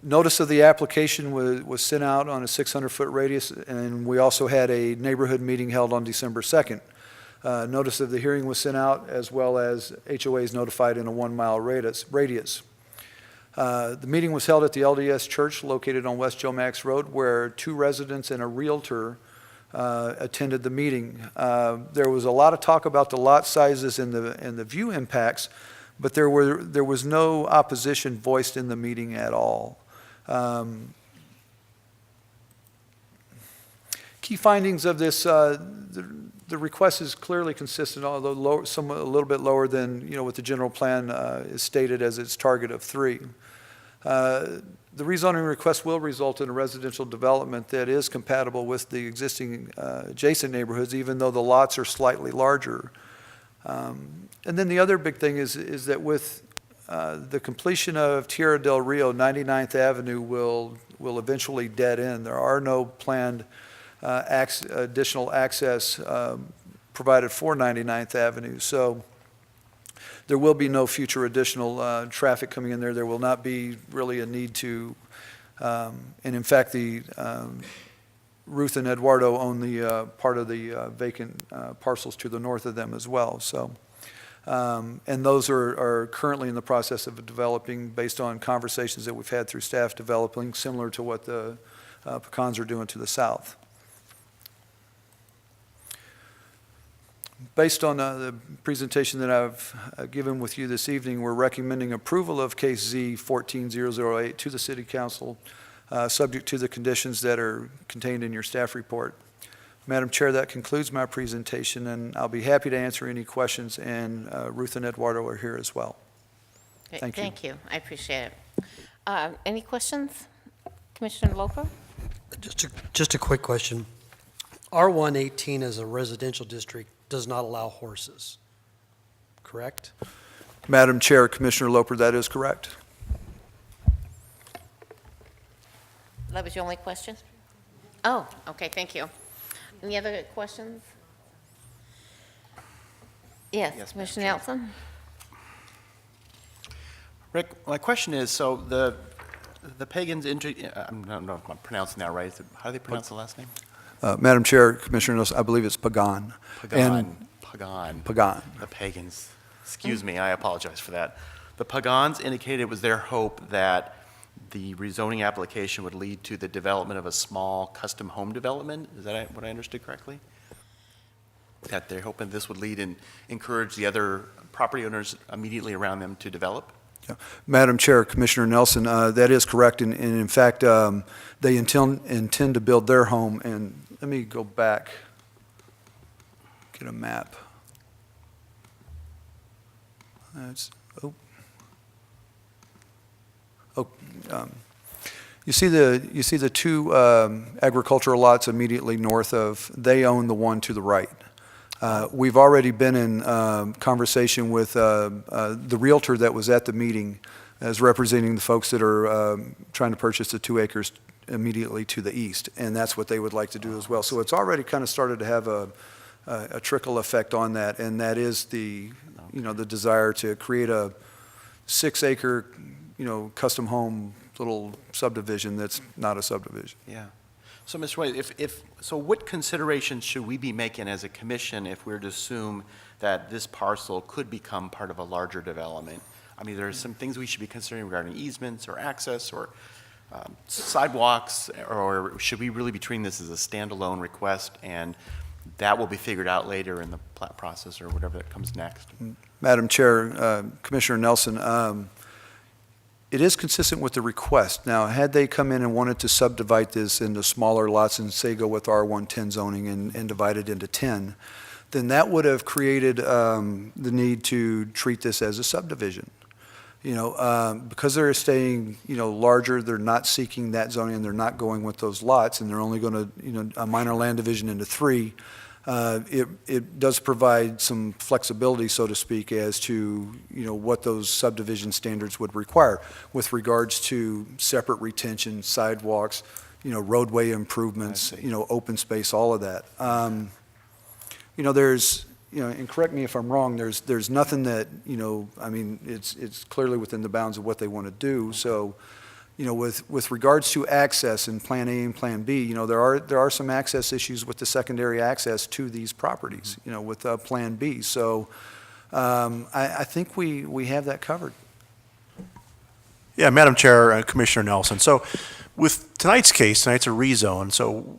Notice of the application was sent out on a 600-foot radius, and we also had a neighborhood meeting held on December 2nd. Notice of the hearing was sent out, as well as HOAs notified in a 1-mile radius. The meeting was held at the LDS Church located on West Joe Max Road, where 2 residents and a realtor attended the meeting. There was a lot of talk about the lot sizes and the view impacts, but there was no opposition voiced in the meeting at all. Key findings of this, the request is clearly consistent, although a little bit lower than what the general plan is stated as its target of 3. The rezoning request will result in a residential development that is compatible with the existing adjacent neighborhoods, even though the lots are slightly larger. And then the other big thing is that with the completion of Tierra del Rio, 99th Avenue will eventually dead end. There are no planned additional access provided for 99th Avenue. So there will be no future additional traffic coming in there. There will not be really a need to, and in fact, the Ruth and Eduardo own the part of the vacant parcels to the north of them as well. So, and those are currently in the process of developing based on conversations that we've had through staff developing, similar to what the Pecans are doing to the south. Based on the presentation that I've given with you this evening, we're recommending approval of case Z 14008 to the City Council, subject to the conditions that are contained in your staff report. Madam Chair, that concludes my presentation, and I'll be happy to answer any questions, and Ruth and Eduardo are here as well. Great, Thank you. Thank you. I appreciate it. Any questions? Commissioner Loper? Just a quick question. R118 as a residential district does not allow horses, correct? Madam Chair, Commissioner Loper, that is correct. That was your only question? Oh, okay, thank you. Any other questions? Yes, Yes, Commissioner Madam Nelson? Rick, my question is, so the Pagans, I don't know if I'm pronouncing that right. How do they pronounce the last name? Madam Chair, Commissioner Nelson, I believe it's Pagan. Pagan. Pagan. The Pagans. Excuse me, I apologize for that. The Pagans indicated it was their hope that the rezoning application would lead to the development of a small custom home development. Is that what I understood correctly? That they're hoping this would lead and encourage the other property owners immediately around them to develop? Yeah. Madam Chair, Commissioner Nelson, that is correct, and in fact, they intend to build their home, and let me go back, get a map. You see the 2 agricultural lots immediately north of, they own the one to the right. We've already been in conversation with the realtor that was at the meeting as representing the folks that are trying to purchase the 2 acres immediately to the east, and that's what they would like to do as well. So it's already kind of started to have a trickle effect on that, and that is the, the desire to create a 6-acre, custom home little subdivision that's not a subdivision. Yeah. So, Mr. White, so what considerations should we be making as a commission if we're to assume that this parcel could become part of a larger development? I mean, there are some things we should be considering regarding easements or access or sidewalks, or should we really be treating this as a standalone request and that will be figured out later in the plat process or whatever that comes next? Madam Chair, Commissioner Nelson, it is consistent with the request. Now, had they come in and wanted to subdivide this into smaller lots and say go with R110 zoning and divide it into 10, then that would have created the need to treat this as a subdivision. Because they're staying, larger, they're not seeking that zoning and they're not going with those lots and they're only going to, a minor land division into 3. It does provide some flexibility, so to speak, as to, what those subdivision standards would require with regards to separate retention, sidewalks, roadway improvements, open space, all of that. There's, and correct me if I'm wrong, there's nothing that, it's clearly within the bounds of what they want to do. So, with regards to access in Plan A and Plan B, there are some access issues with the secondary access to these properties, with Plan B. So, I think we have that covered. Yeah, Madam Chair, Commissioner Nelson. So with tonight's case, tonight's a rezone, so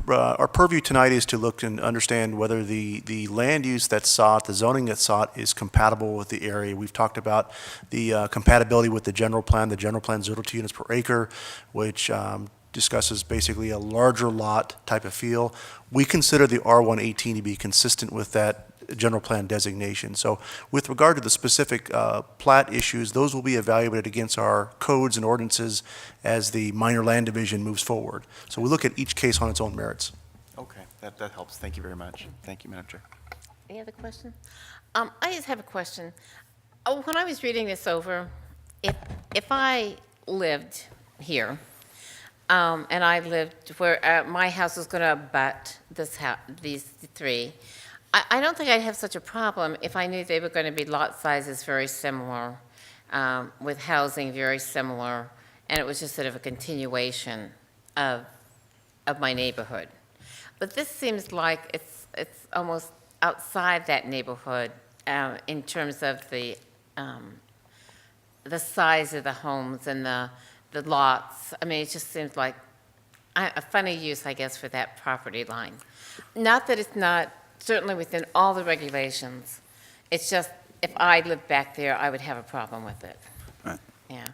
our purview tonight is to look and understand whether the land use that's sought, the zoning that's sought is compatible with the area. We've talked about the compatibility with the general plan 0 units per acre, which discusses basically a larger lot type of feel. We consider the R118 to be consistent with that general plan designation. So with regard to the specific plat issues, those will be evaluated against our codes and ordinances as the minor land division moves forward. So we look at each case on its own merits. Okay, that helps. Thank you very much. Thank you, Madam Chair. Any other question? I just have a question. When I was reading this over, if I lived here, and I lived where my house was going to abut these 3, I don't think I'd have such a problem if I knew they were going to be lot sizes very similar, with housing very similar, and it was just sort of a continuation of my neighborhood. But this seems like it's almost outside that neighborhood in terms of the size of the homes and the lots. I mean, it just seems like a funny use, I guess, for that property line. Not that it's not certainly within all the regulations. It's just, if I lived back there, I would have a problem with it. Right. Yeah.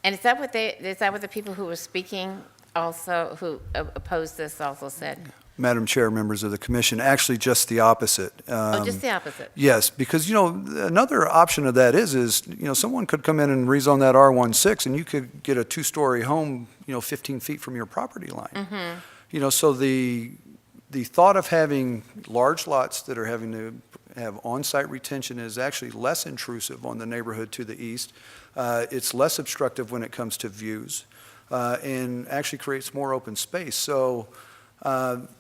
And is that what the people who were speaking also, who opposed this also said? Madam Chair, members of the commission, actually just the opposite. Just the opposite? Yes, because, another option of that is, someone could come in and rezone that R16 and you could get a 2-story home, 15 feet from your property line. Mm-hmm. So the thought of having large lots that are having to have on-site retention is actually less intrusive on the neighborhood to the east. It's less obstructive when it comes to views, and actually creates more open space. So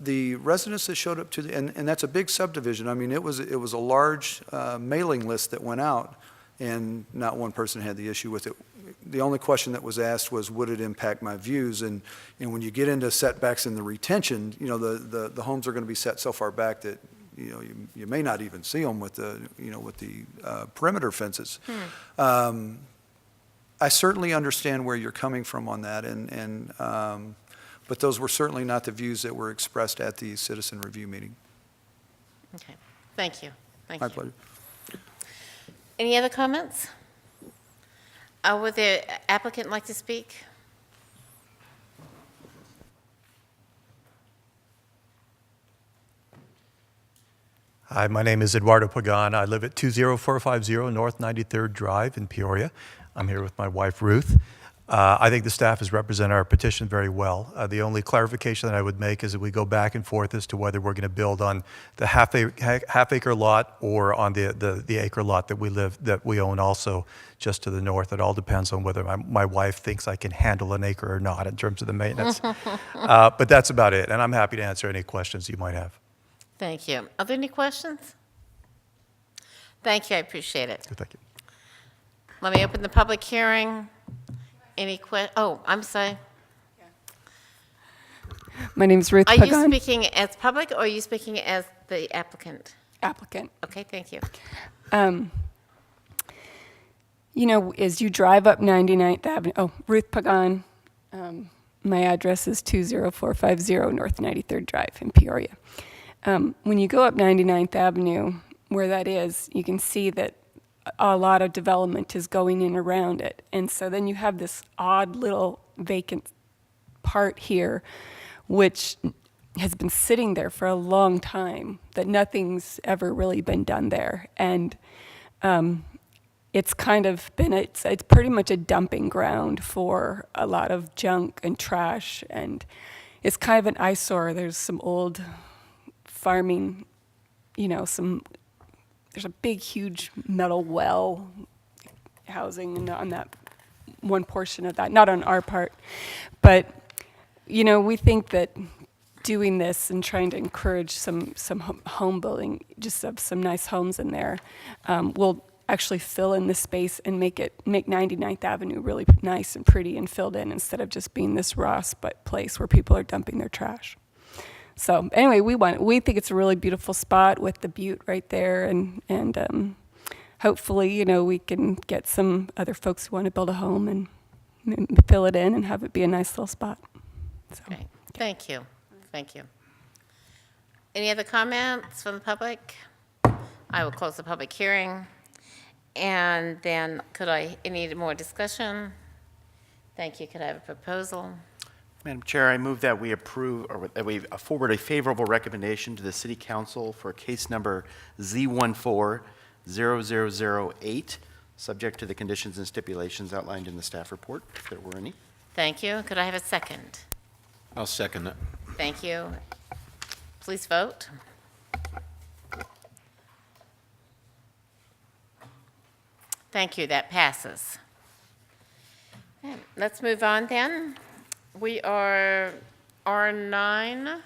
the residents that showed up to and that's a big subdivision. I mean, it was a large mailing list that went out, and not one person had the issue with it. The only question that was asked was, would it impact my views? And when you get into setbacks in the retention, the homes are going to be set so far back that you may not even see them with the perimeter fences. I certainly understand where you're coming from on that, but those were certainly not the views that were expressed at the citizen review meeting. Okay. Thank you. Thank My you. pleasure. Any other comments? Would the applicant like to speak? Hi, my name is Eduardo Pagan. I live at 20450 North 93rd Drive in Peoria. I'm here with my wife, Ruth. I think the staff has represented our petition very well. The only clarification that I would make is that we go back and forth as to whether we're going to build on the half-acre lot or on the acre lot that we own also just to the north. It all depends on whether my wife thinks I can handle an acre or not in terms of the maintenance. But that's about it, and I'm happy to answer any questions you might have. Thank you. Are there any questions? Thank you, I appreciate it. Thank you. Let me open the public hearing. Oh, I'm sorry. My name's Ruth Are you Pagan. speaking as public or are you speaking as the applicant? Applicant. Okay, thank you. You know, as you drive up 99th Avenue, Ruth Pagan, my address is 20450 North 93rd Drive in Peoria. When you go up 99th Avenue, where that is, you can see that a lot of development is going in around it. And so then you have this odd little vacant part here, which has been sitting there for a long time, that nothing's ever really been done there. And it's kind of been, it's pretty much a dumping ground for a lot of junk and trash. And it's kind of an eyesore. There's some old farming, you know, there's a big, huge metal well housing on that one portion of that, not on our part. But, you know, we think that doing this and trying to encourage some home building, just of some nice homes in there, will actually fill in the space and make 99th Avenue really nice and pretty and filled in instead of just being this raw place where people are dumping their trash. So anyway, we think it's a really beautiful spot with the butte right there, and hopefully, you know, we can get some other folks who want to build a home and fill it in and have it be a nice little spot. So, Okay, thank you. Thank you. Any other comments from the public? I will close the public hearing. And then any more discussion? Thank you. Could I have a proposal? Madam Chair, I move that we approve, or that we forward a favorable recommendation to the City Council for case number Z14-0008, subject to the conditions and stipulations outlined in the staff report, if there were any. Thank you. Could I have a second? I'll second that. Thank you. Please vote. Thank you. That passes. Okay, let's move on then. We are R9,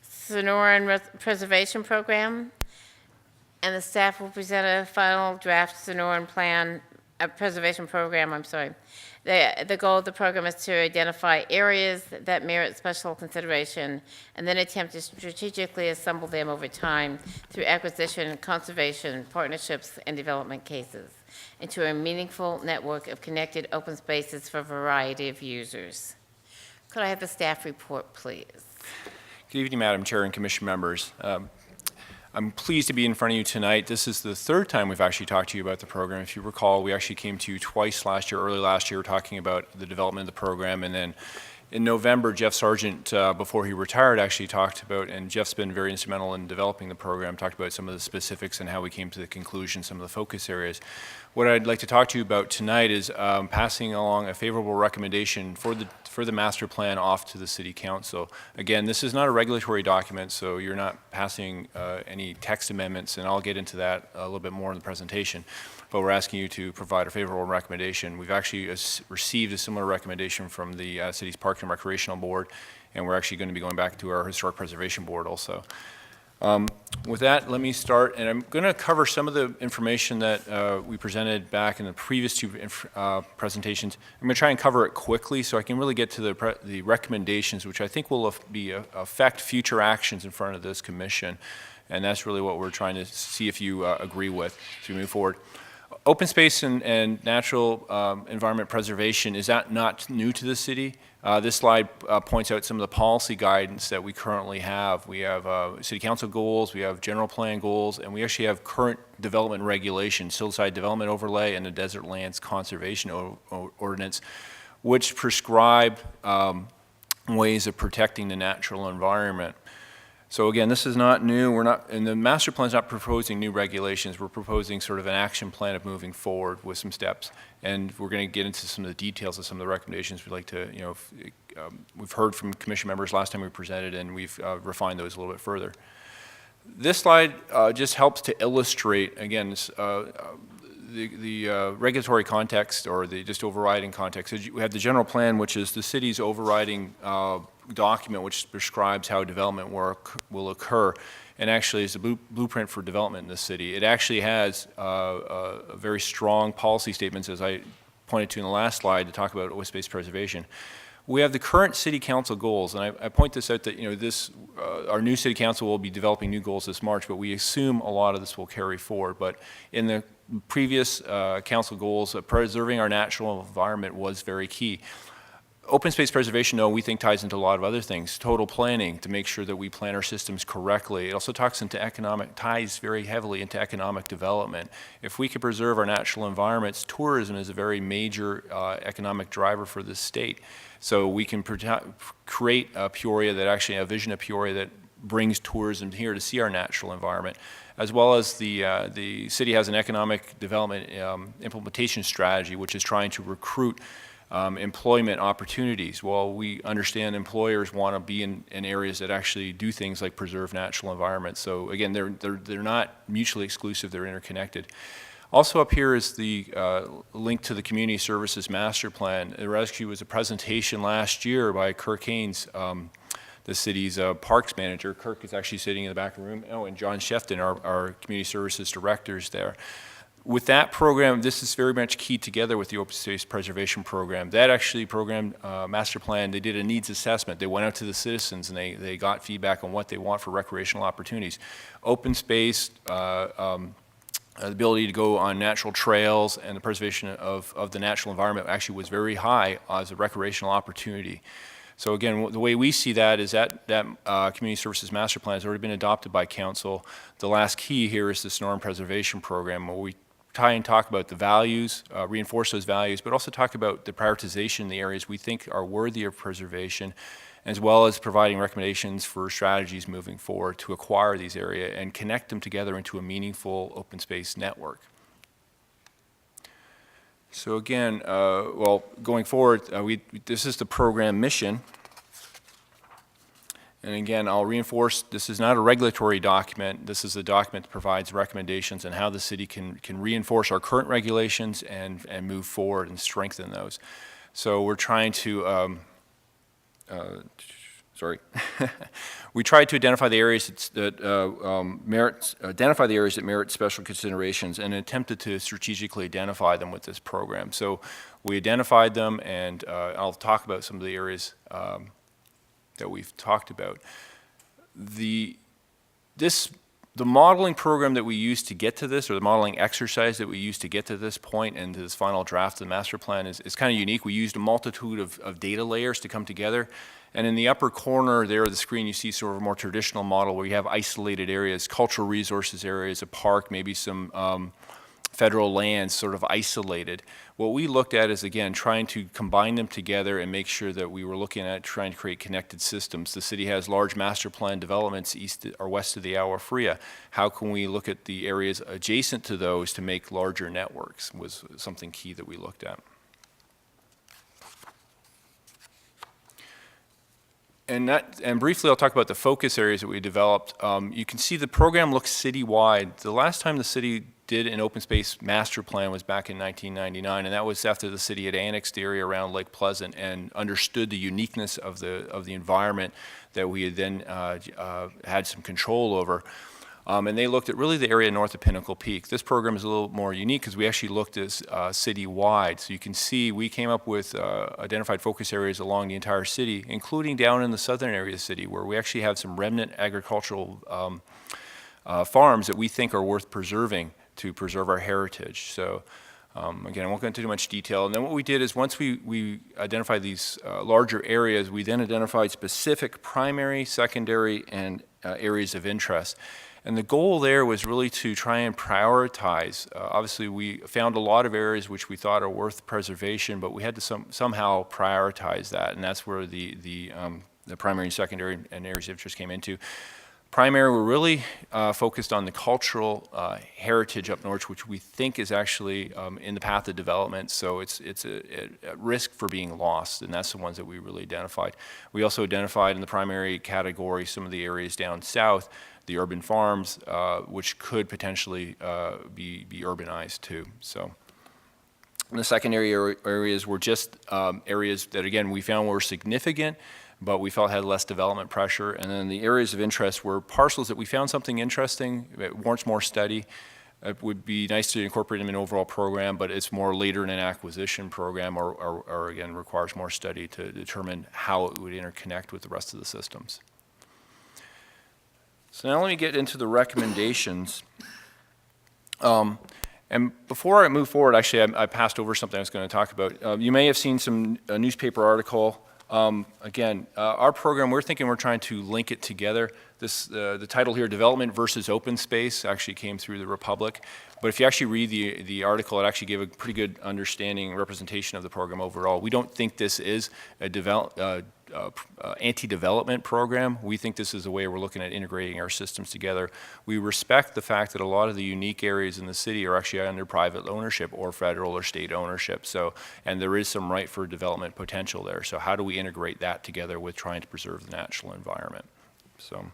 Sonoran Preservation Program, and the staff will present a final draft Sonoran plan, a preservation program, I'm sorry. The goal of the program is to identify areas that merit special consideration and then attempt to strategically assemble them over time through acquisition, conservation, partnerships, and development cases into a meaningful network of connected open spaces for a variety of users. Could I have the staff report, please? Good evening, Madam Chair and Commission members. I'm pleased to be in front of you tonight. This is the third time we've actually talked to you about the program. If you recall, we actually came to you twice last year, early last year, talking about the development of the program. And then in November, Jeff Sargent, before he retired, actually talked about, and Jeff's been very instrumental in developing the program, talked about some of the specifics and how we came to the conclusion, some of the focus areas. What I'd like to talk to you about tonight is passing along a favorable recommendation for the master plan off to the City Council. Again, this is not a regulatory document, so you're not passing any text amendments, and I'll get into that a little bit more in the presentation. But we're asking you to provide a favorable recommendation. We've actually received a similar recommendation from the city's Park and Recreational Board, and we're actually going to be going back to our Historic Preservation Board also. With that, let me start, and I'm going to cover some of the information that we presented back in the previous two presentations. I'm going to try and cover it quickly so I can really get to the recommendations, which I think will affect future actions in front of this commission, and that's really what we're trying to see if you agree with as we move forward. Open space and natural environment preservation is not new to the city. This slide points out some of the policy guidance that we currently have. We have city council goals, we have general plan goals, and we actually have current development regulations, hillside development overlay and the desert lands conservation ordinance, which prescribe ways of protecting the natural environment. So again, this is not new. We're not, and the master plan is not proposing new regulations. We're proposing sort of an action plan of moving forward with some steps. And we're going to get into some of the details of some of the recommendations we'd like to, we've heard from commission members last time we presented, and we've refined those a little bit further. This slide just helps to illustrate, again, the regulatory context, or the just overriding context. We have the general plan, which is the city's overriding document, which prescribes how development work will occur, and actually is a blueprint for development in the city. It actually has very strong policy statements, as I pointed to in the last slide, to talk about open space preservation. We have the current city council goals, and I point this out that our new city council will be developing new goals this March, but we assume a lot of this will carry forward. But in the previous council goals, preserving our natural environment was very key. Open space preservation, though, we think ties into a lot of other things. Total planning, to make sure that we plan our systems correctly. It also ties very heavily into economic development. If we could preserve our natural environments, tourism is a very major economic driver for this state. So we can create a Peoria that actually, a vision of Peoria that brings tourism here to see our natural environment, as well as the city has an economic development implementation strategy, which is trying to recruit employment opportunities. Well, we understand employers want to be in areas that actually do things like preserve natural environments. So again, they're not mutually exclusive, they're interconnected. Also up here is the link to the Community Services Master Plan. The rescue was a presentation last year by Kirk Haynes, the city's parks manager. Kirk is actually sitting in the back of the room. Oh, and John Shefton, our Community Services Directors there. With that program, this is very much key together with the Open Space Preservation Program. That actually program, master plan, they did a needs assessment. They went out to the citizens and they got feedback on what they want for recreational opportunities. Open space, the ability to go on natural trails, and the preservation of the natural environment actually was very high as a recreational opportunity. So again, the way we see that is that Community Services Master Plan has already been adopted by Council. The last key here is the Storm Preservation Program, where we try and talk about the values, reinforce those values, but also talk about the prioritization in the areas we think are worthy of preservation, as well as providing recommendations for strategies moving forward to acquire these areas and connect them together into a meaningful open space network. So again, going forward, this is the program mission. And again, I'll reinforce, this is not a regulatory document. This is a document that provides recommendations on how the city can reinforce our current regulations and move forward and strengthen those. So we're trying to, we tried to identify the areas that merit special considerations, and attempted to strategically identify them with this program. So we identified them, and I'll talk about some of the areas that we've talked about. The modeling program that we used to get to this, or the modeling exercise that we used to get to this point and to this final draft of the master plan is kind of unique. We used a multitude of data layers to come together. And in the upper corner there of the screen, you see sort of a more traditional model where you have isolated areas, cultural resources areas, a park, maybe some federal lands sort of isolated. What we looked at is, again, trying to combine them together and make sure that we were looking at trying to create connected systems. The city has large master plan developments east or west of the Agua Fria. How can we look at the areas adjacent to those to make larger networks was something key that we looked at. And briefly, I'll talk about the focus areas that we developed. You can see the program looks citywide. The last time the city did an open space master plan was back in 1999, and that was after the city had annexed the area around Lake Pleasant and understood the uniqueness of the environment that we had then had some control over. And they looked at really the area north of Pinnacle Peak. This program is a little more unique because we actually looked at citywide. So you can see we came up with identified focus areas along the entire city, including down in the southern area of the city, where we actually have some remnant agricultural farms that we think are worth preserving to preserve our heritage. So again, I won't go into too much detail. And then what we did is once we identified these larger areas, we then identified specific primary, secondary, and areas of interest. And the goal there was really to try and prioritize. Obviously, we found a lot of areas which we thought are worth preservation, but we had to somehow prioritize that, and that's where the primary and secondary and areas of interest came into. Primary, we're really focused on the cultural heritage up north, which we think is actually in the path of development, so it's at risk for being lost, and that's the ones that we really identified. We also identified in the primary category some of the areas down south, the urban farms, which could potentially be urbanized too. So. And the secondary areas were just areas that, again, we found were significant, but we felt had less development pressure. And then the areas of interest were parcels that we found something interesting, it warrants more study. It would be nice to incorporate them in an overall program, but it's more later in an acquisition program or again, requires more study to determine how it would interconnect with the rest of the systems. So now let me get into the recommendations. And before I move forward, actually, I passed over something I was going to talk about. You may have seen a newspaper article. Again, our program, we're thinking we're trying to link it together. The title here, Development versus Open Space, actually came through the Republic. But if you actually read the article, it actually gave a pretty good understanding and representation of the program overall. We don't think this is a anti-development program. We think this is a way we're looking at integrating our systems together. We respect the fact that a lot of the unique areas in the city are actually under private ownership or federal or state ownership. So, and there is some right for development potential there. So how do we integrate that together with trying to preserve the natural environment? So.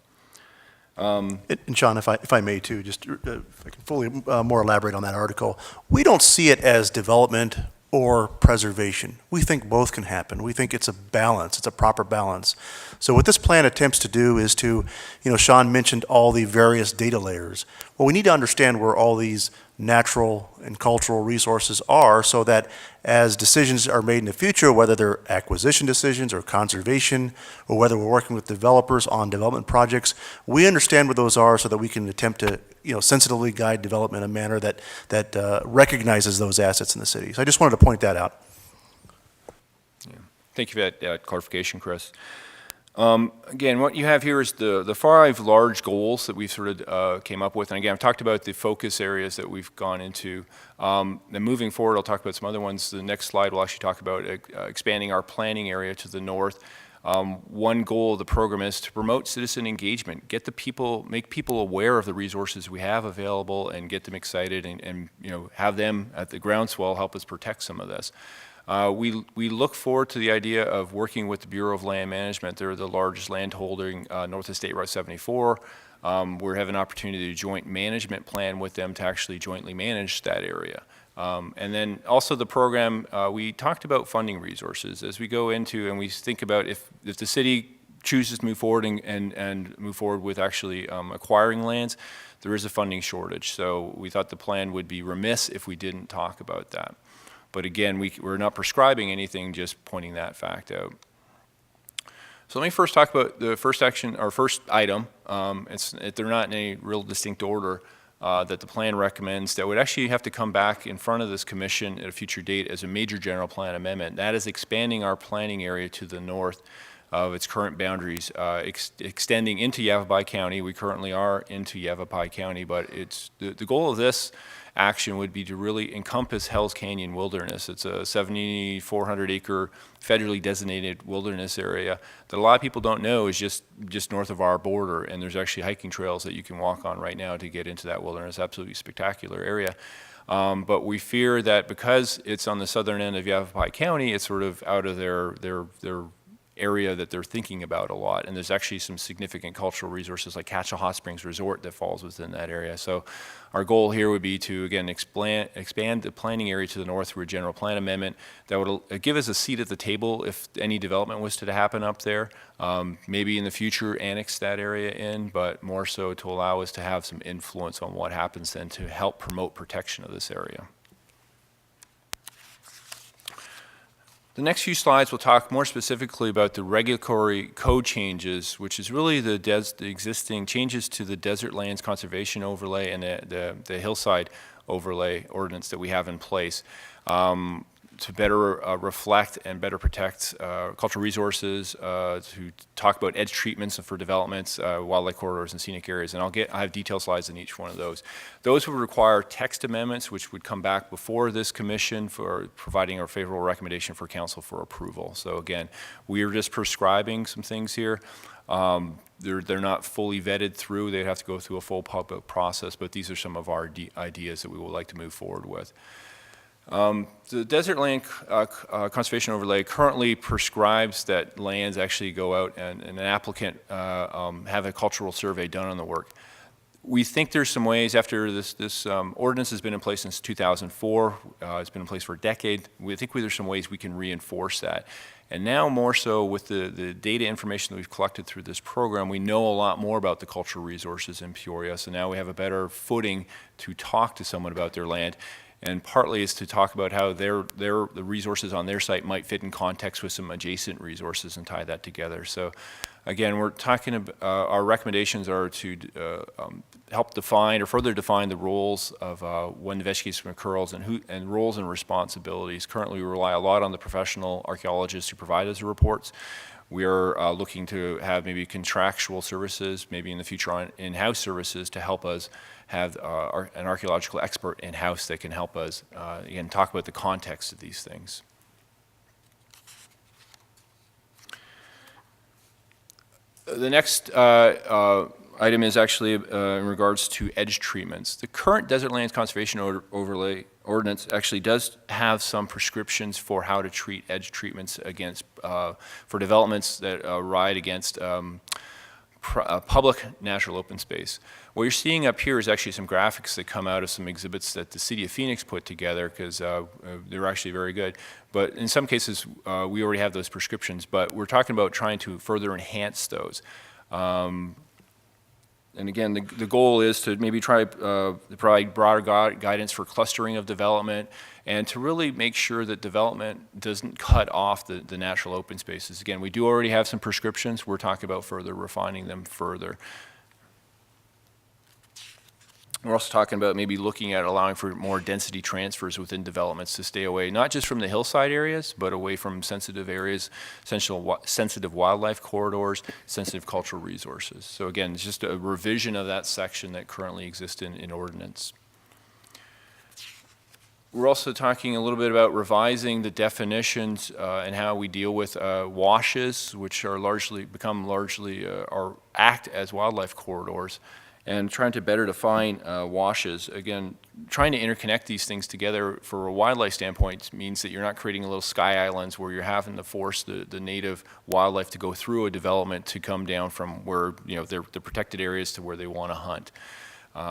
And Sean, if I may too, just if I can fully more elaborate on that article, we don't see it as development or preservation. We think both can happen. We think it's a balance, it's a proper balance. So what this plan attempts to do is to, Sean mentioned all the various data layers. Well, we need to understand where all these natural and cultural resources are so that as decisions are made in the future, whether they're acquisition decisions or conservation, or whether we're working with developers on development projects, we understand what those are so that we can attempt to sensitively guide development in a manner that recognizes those assets in the city. So I just wanted to point that out. Yeah. Thank you for that clarification, Chris. Again, what you have here is the 5 large goals that we've sort of came up with. And again, I've talked about the focus areas that we've gone into. Then moving forward, I'll talk about some other ones. The next slide will actually talk about expanding our planning area to the north. One goal of the program is to promote citizen engagement, make people aware of the resources we have available and get them excited and have them at the groundswell help us protect some of this. We look forward to the idea of working with the Bureau of Land Management. They're the largest landholding north of State Route 74. We have an opportunity to joint management plan with them to actually jointly manage that area. And then also the program, we talked about funding resources as we go into and we think about if the city chooses to move forward and move forward with actually acquiring lands, there is a funding shortage. So we thought the plan would be remiss if we didn't talk about that. But again, we're not prescribing anything, just pointing that fact out. So let me first talk about the first action, or first item. They're not in any real distinct order that the plan recommends that would actually have to come back in front of this commission at a future date as a major general plan amendment. That is expanding our planning area to the north of its current boundaries, extending into Yavapai County. We currently are into Yavapai County, but it's the goal of this action would be to really encompass Hell's Canyon Wilderness. It's a 7,400 acre federally designated wilderness area that a lot of people don't know is just north of our border, and there's actually hiking trails that you can walk on right now to get into that wilderness. Absolutely spectacular area. But we fear that because it's on the southern end of Yavapai County, it's sort of out of their area that they're thinking about a lot. And there's actually some significant cultural resources like Catchell Hot Springs Resort that falls within that area. So our goal here would be to, again, expand the planning area to the north through a general plan amendment that would give us a seat at the table if any development was to happen up there. Maybe in the future annex that area in, but more so to allow us to have some influence on what happens then to help promote protection of this area. The next few slides will talk more specifically about the regulatory code changes, which is really the existing changes to the Desert Lands Conservation Overlay and the Hillside Overlay ordinance that we have in place. to better reflect and better protect cultural resources, to talk about edge treatments for developments, wildlife corridors, and scenic areas. And I have detailed slides in each one of those. Those would require text amendments, which would come back before this commission for providing a favorable recommendation for council for approval. So again, we are just prescribing some things here. They're not fully vetted through. They'd have to go through a full public process, but these are some of our ideas that we would like to move forward with. The Desert Land Conservation Overlay currently prescribes that lands actually go out and an applicant have a cultural survey done on the work. We think there's some ways, after this ordinance has been in place since 2004, it's been in place for a decade, we think there's some ways we can reinforce that. And now more so with the data information that we've collected through this program, we know a lot more about the cultural resources in Peoria, so now we have a better footing to talk to someone about their land. And partly is to talk about how the resources on their site might fit in context with some adjacent resources and tie that together. So again, we're talking about, our recommendations are to help define or further define the roles of when investigation occurs and roles and responsibilities. Currently, we rely a lot on the professional archaeologists who provide us the reports. We are looking to have maybe contractual services, maybe in the future on in-house services to help us have an archaeological expert in-house that can help us, again, talk about the context of these things. The next item is actually in regards to edge treatments. The current Desert Lands Conservation Overlay Ordinance actually does have some prescriptions for how to treat edge treatments against, for developments that ride against public natural open space. What you're seeing up here is actually some graphics that come out of some exhibits that the City of Phoenix put together, because they're actually very good. But in some cases, we already have those prescriptions, but we're talking about trying to further enhance those. And again, the goal is to maybe try to provide broader guidance for clustering of development and to really make sure that development doesn't cut off the natural open spaces. Again, we do already have some prescriptions. We're talking about further refining them further. We're also talking about maybe looking at allowing for more density transfers within developments to stay away, not just from the hillside areas, but away from sensitive areas, sensitive wildlife corridors, sensitive cultural resources. So again, it's just a revision of that section that currently exists in ordinance. We're also talking a little bit about revising the definitions and how we deal with washes, which are become largely or act as wildlife corridors, and trying to better define washes. Again, trying to interconnect these things together for a wildlife standpoint means that you're not creating little sky islands where you're having to force the native wildlife to go through a development to come down from where, you know, the protected areas to where they want to hunt.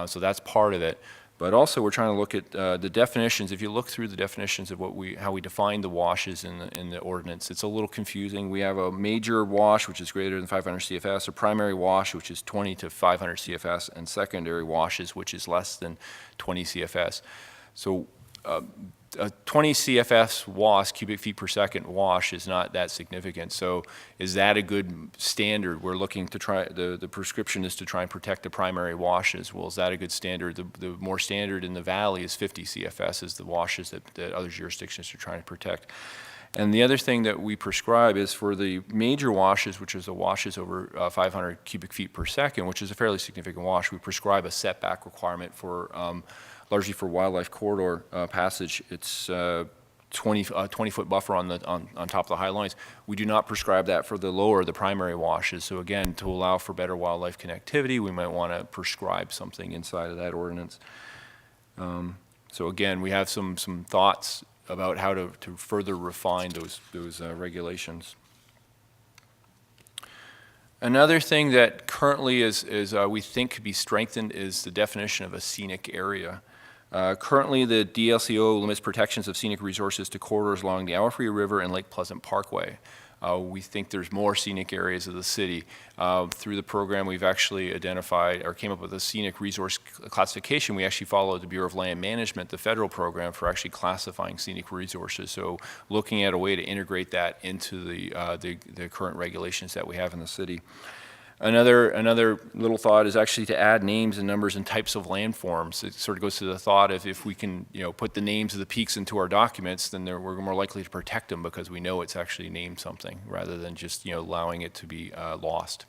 So that's part of it. But also we're trying to look at the definitions. If you look through the definitions of how we define the washes in the ordinance, it's a little confusing. We have a major wash, which is greater than 500 CFS, a primary wash, which is 20 to 500 CFS, and secondary washes, which is less than 20 CFS. So a 20 CFS wash, cubic feet per second wash, is not that significant. So is that a good standard? We're looking to try, the prescription is to try and protect the primary washes. Well, is that a good standard? The more standard in the valley is 50 CFS, is the washes that other jurisdictions are trying to protect. And the other thing that we prescribe is for the major washes, which is the washes over 500 cubic feet per second, which is a fairly significant wash, we prescribe a setback requirement for largely for wildlife corridor passage. It's 20-foot buffer on top of the high lines. We do not prescribe that for the primary washes. So again, to allow for better wildlife connectivity, we might want to prescribe something inside of that ordinance. So again, we have some thoughts about how to further refine those regulations. Another thing that currently is we think could be strengthened is the definition of a scenic area. Currently, the DLCO limits protections of scenic resources to corridors along the Owlfree River and Lake Pleasant Parkway. We think there's more scenic areas of the city. Through the program, we've actually identified or came up with a scenic resource classification. We actually followed the Bureau of Land Management, the federal program, for actually classifying scenic resources. So looking at a way to integrate that into the current regulations that we have in the city. Another little thought is actually to add names and numbers and types of landforms. It sort of goes to the thought of if we can, put the names of the peaks into our documents, then we're more likely to protect them because we know it's actually named something rather than just, allowing it to be lost.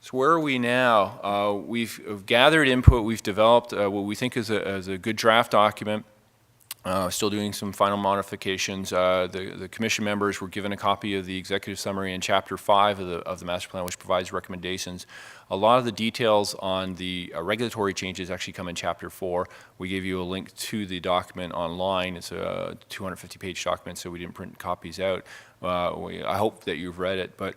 So where are we now? We've gathered input. We've developed what we think is a good draft document. Still doing some final modifications. The commission members were given a copy of the executive summary in Chapter 5 of the master plan, which provides recommendations. A lot of the details on the regulatory changes actually come in Chapter 4. We gave you a link to the document online. It's a 250-page document, so we didn't print copies out. I hope that you've read it, but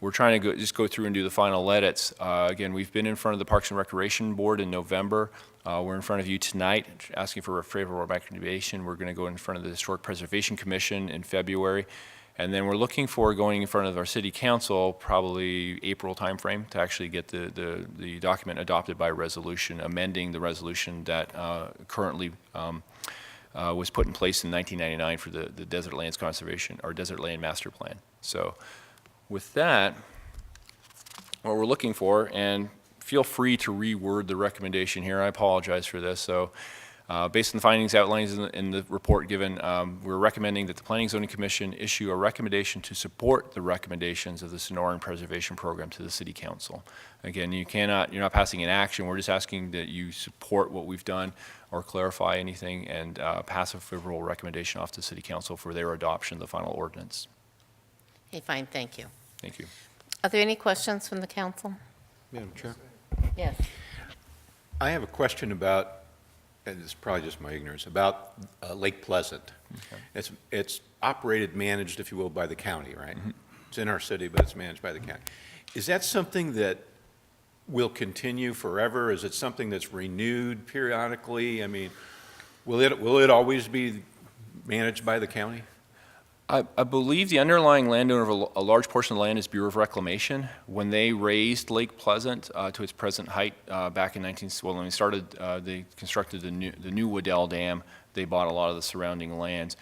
we're trying to just go through and do the final edits. Again, we've been in front of the Parks and Recreation Board in November. We're in front of you tonight asking for a favorable recommendation. We're going to go in front of the Historic Preservation Commission in February. And then we're looking for going in front of our City Council, probably April timeframe, to actually get the document adopted by resolution, amending the resolution that currently was put in place in 1999 for the Desert Lands Conservation, or Desert Land Master Plan. So with that, what we're looking for, and feel free to reword the recommendation here. I apologize for this. So based on the findings outlined in the report given, we're recommending that the Planning and Zoning Commission issue a recommendation to support the recommendations of the Sonoran Preservation Program to the City Council. Again, you're not passing an action. We're just asking that you support what we've done or clarify anything and pass a favorable recommendation off to City Council for their adoption of the final ordinance. Okay, fine, thank you. Thank you. Are there any questions from the council? Madam Chair? Yes. I have a question about, and it's probably just my ignorance, about Lake Pleasant. Okay. It's operated, managed, if you will, by the county, right? Mm-hmm. It's in our city, but it's managed by the county. Is that something that will continue forever? Is it something that's renewed periodically? I mean, will it always be managed by the county? I believe the underlying landowner of a large portion of the land is Bureau of Reclamation. When they raised Lake Pleasant to its present height back in when they started, they constructed the new Waddell Dam. They bought a lot of the surrounding lands.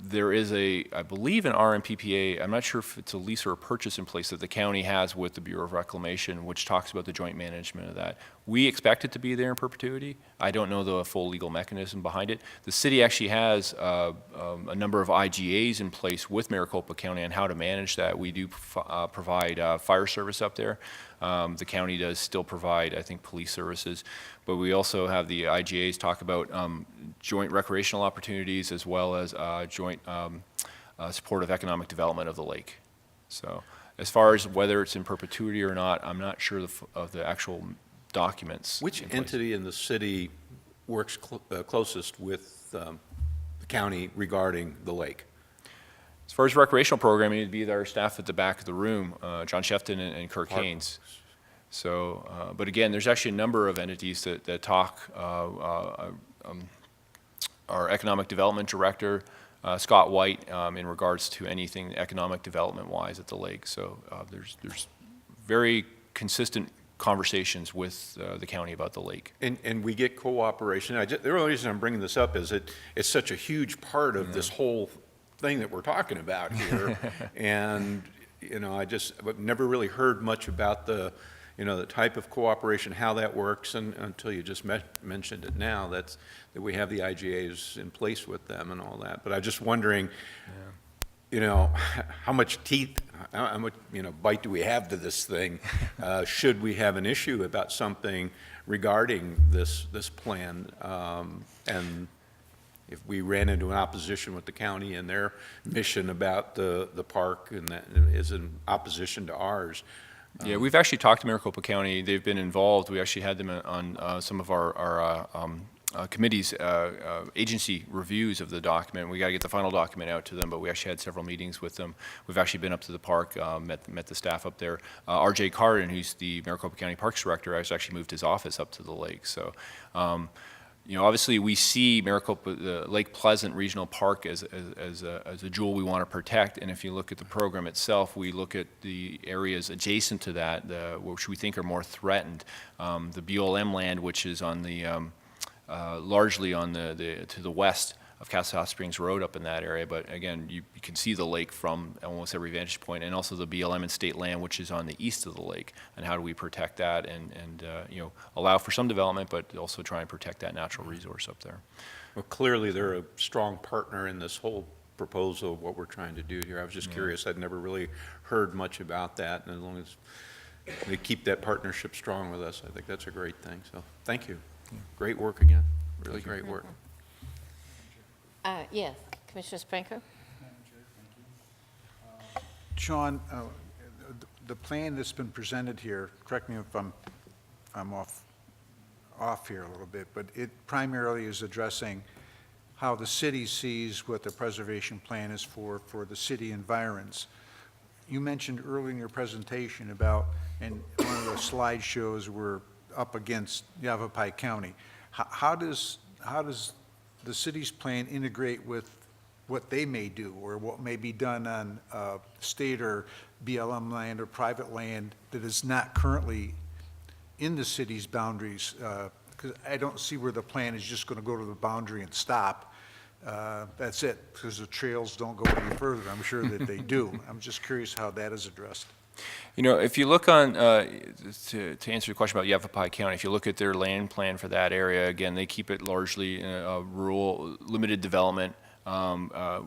There is I believe, an RMPPA, I'm not sure if it's a lease or a purchase in place that the county has with the Bureau of Reclamation, which talks about the joint management of that. We expect it to be there in perpetuity. I don't know the full legal mechanism behind it. The city actually has a number of IGAs in place with Maricopa County on how to manage that. We do provide fire service up there. The county does still provide, I think, police services, but we also have the IGAs talk about joint recreational opportunities as well as joint support of economic development of the lake. So as far as whether it's in perpetuity or not, I'm not sure of the actual documents. Which entity in the city works closest with the county regarding the lake? As far as recreational programming, it'd be our staff at the back of the room, John Shefton and Kirk Haynes. So, but again, there's actually a number of entities that talk. Our economic development director, Scott White, in regards to anything economic development-wise at the lake. So there's very consistent conversations with the county about the lake. And we get cooperation. The only reason I'm bringing this up is it's such a huge part of this whole thing that we're talking about here. And, I've never really heard much about the type of cooperation, how that works, and until you just mentioned it now, that we have the IGAs in place with them and all that. But I'm just wondering, how much teeth, how much, bite do we have to this thing? Should we have an issue about something regarding this plan? And if we ran into an opposition with the county and their mission about the park and that is in opposition to ours. Yeah, we've actually talked to Maricopa County. They've been involved. We actually had them on some of our committees, agency reviews of the document. We got to get the final document out to them, but we actually had several meetings with them. We've actually been up to the park, met the staff up there. R.J. Carden, who's the Maricopa County Parks Director, has actually moved his office up to the lake. So, obviously we see Maricopa, the Lake Pleasant Regional Park as a jewel we want to protect. And if you look at the program itself, we look at the areas adjacent to that, which we think are more threatened. The BLM land, which is on the largely on to the west Castle Hot Springs Road up in that area. But again, you can see the lake from almost every vantage point, and also the BLM and state land, which is on the east of the lake. And how do we protect that and allow for some development, but also try and protect that natural resource up there. Well, clearly, they're a strong partner in this whole proposal of what we're trying to do here. I was just curious. I'd never really heard much about that, and as long as they keep that partnership strong with us, I think that's a great thing. So thank you. Great work again. Really great work. Yes, Commissioner Sprinkler? Sean, the plan that's been presented here, correct me if I'm off here a little bit, but it primarily is addressing how the city sees what the preservation plan is for the city environs. You mentioned earlier in your presentation about, and one of the slide shows we're up against Yavapai County. How does the city's plan integrate with what they may do, or what may be done on state or BLM land or private land that is not currently in the city's boundaries? Because I don't see where the plan is just going to go to the boundary and stop. That's it, because the trails don't go any further. I'm sure that they do. I'm just curious how that is addressed. You know, if you look on, to answer your question about Yavapai County, if you look at their land plan for that area, again, they keep it largely rural, limited development.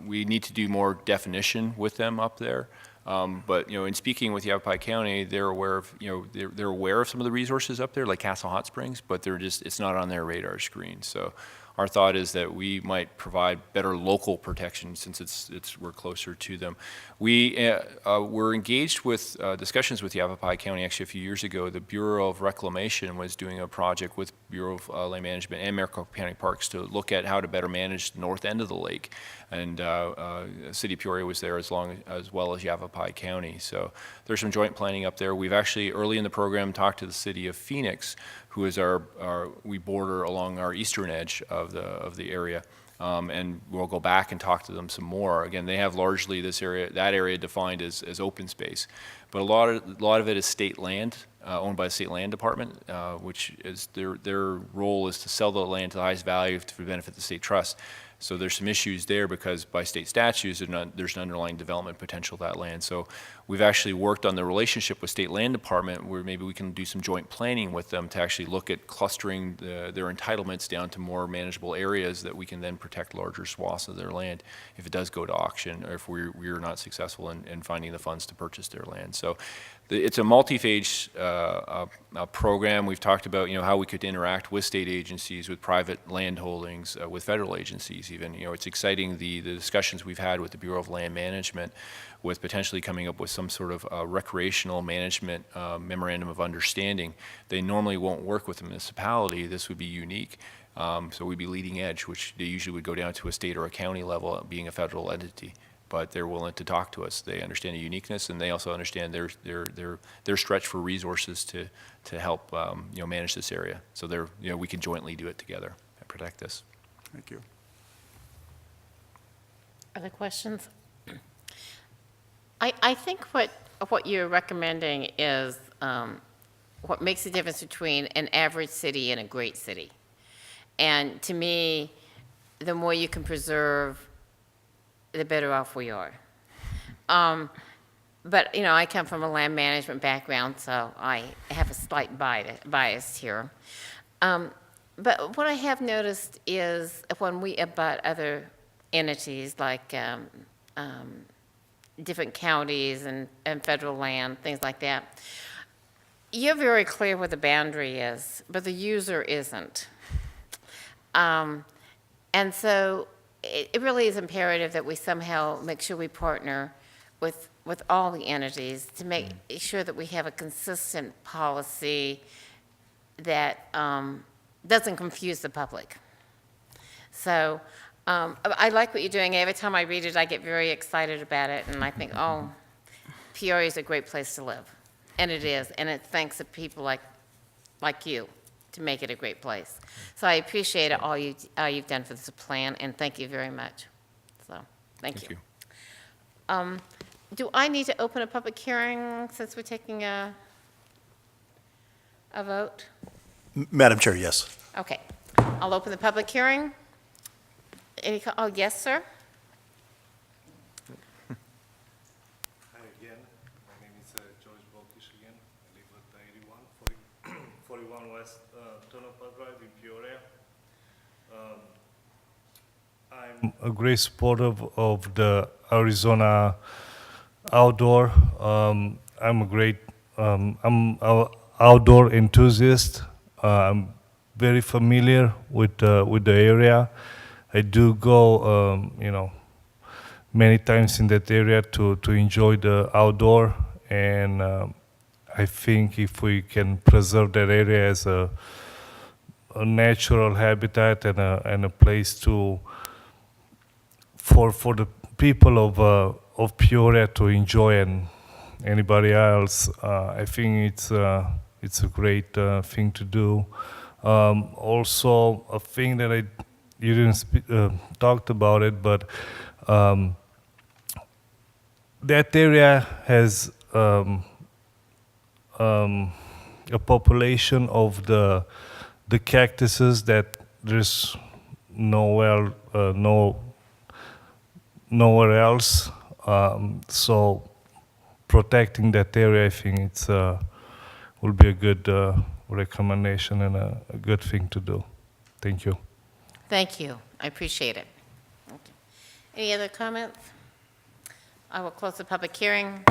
We need to do more definition with them up there. But, in speaking with Yavapai County, they're aware of, they're aware of some of the resources up there, like Castle Hot Springs, but it's not on their radar screen. So our thought is that we might provide better local protection since we're closer to them. We were engaged with discussions with Yavapai County actually a few years ago. The Bureau of Reclamation was doing a project with Bureau of Land Management and Maricopa County Parks to look at how to better manage the north end of the lake. And City of Peoria was there as well as Yavapai County. So there's some joint planning up there. We've actually, early in the program, talked to the City of Phoenix, who is we border along our eastern edge of the area. And we'll go back and talk to them some more. Again, they have largely that area defined as open space. But a lot of it is state land, owned by the State Land Department, which is their role is to sell the land to the highest value to benefit the state trust. So there's some issues there because by state statutes, there's an underlying development potential of that land. So we've actually worked on the relationship with State Land Department where maybe we can do some joint planning with them to actually look at clustering their entitlements down to more manageable areas that we can then protect larger swaths of their land if it does go to auction or if we're not successful in finding the funds to purchase their land. So it's a multi-phase program. We've talked about how we could interact with state agencies, with private land holdings, with federal agencies even. It's exciting the discussions we've had with the Bureau of Land Management with potentially coming up with some sort of recreational management memorandum of understanding. They normally won't work with the municipality. This would be unique. So we'd be leading edge, which they usually would go down to a state or a county level being a federal entity. But they're willing to talk to us. They understand the uniqueness, and they also understand their stretch for resources to help manage this area. So we can jointly do it together and protect this. Thank you. Other questions? I think what you're recommending is what makes the difference between an average city and a great city. And to me, the more you can preserve, the better off we are. But, I come from a land management background, so I have a slight bias here. But what I have noticed is when we abut other entities like different counties and federal land, things like that, you're very clear where the boundary is, but the user isn't. And so it really is imperative that we somehow make sure we partner with all the entities to make sure that we have a consistent policy that doesn't confuse the public. So I like what you're doing. Every time I read it, I get very excited about it, and I think, oh, Peoria is a great place to live. And it is, and it's thanks to people like you to make it a great place. So I appreciate all you've done for this plan, and thank you very much. So, thank you. Do I need to open a public hearing since we're taking a vote? Madam Chair, yes. Okay. I'll open the public hearing. Oh, yes, sir? Hi again, my name is George Bolkish again. I live at 41 West Tonopah Drive in Peoria. I'm a great supporter of the Arizona outdoor. I'm a great outdoor enthusiast. I'm very familiar with the area. I do go, many times in that area to enjoy the outdoor, and I think if we can preserve that area as a natural habitat and a place for the people of Peoria to enjoy and anybody else, I think it's a great thing to do. Also, a thing that you didn't talked about it, but that area has a population of the cactuses that there's nowhere else. So protecting that area, I think it's will be a good recommendation and a good thing to do. Thank you. Thank you. I appreciate it. Okay. Any other comments? I will close the public hearing.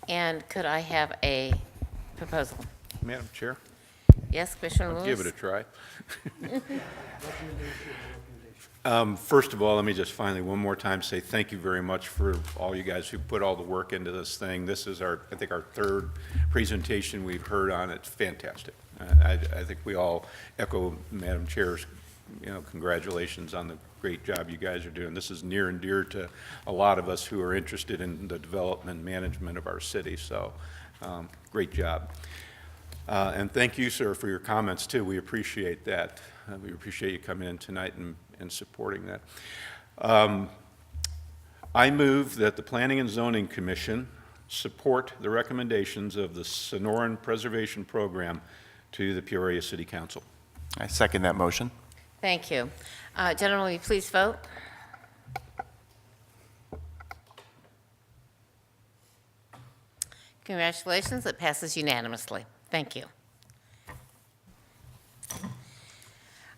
And could I have a proposal? Madam Chair, Yes, Commissioner Lewis? I'll give it a try. First of all, let me just finally one more time say thank you very much for all you guys who put all the work into this thing. This is I think our third presentation we've heard on it. Fantastic. I think we all echo Madam Chair's, congratulations on the great job you guys are doing. This is near and dear to a lot of us who are interested in the development and management of our city. So, great job. And thank you, sir, for your comments too. We appreciate that. We appreciate you coming in tonight and supporting that. I move that the Planning and Zoning Commission support the recommendations of the Sonoran Preservation Program to the Peoria City Council. I second that motion. Thank you. Gentlemen, will you please vote? Congratulations, it passes unanimously. Thank you.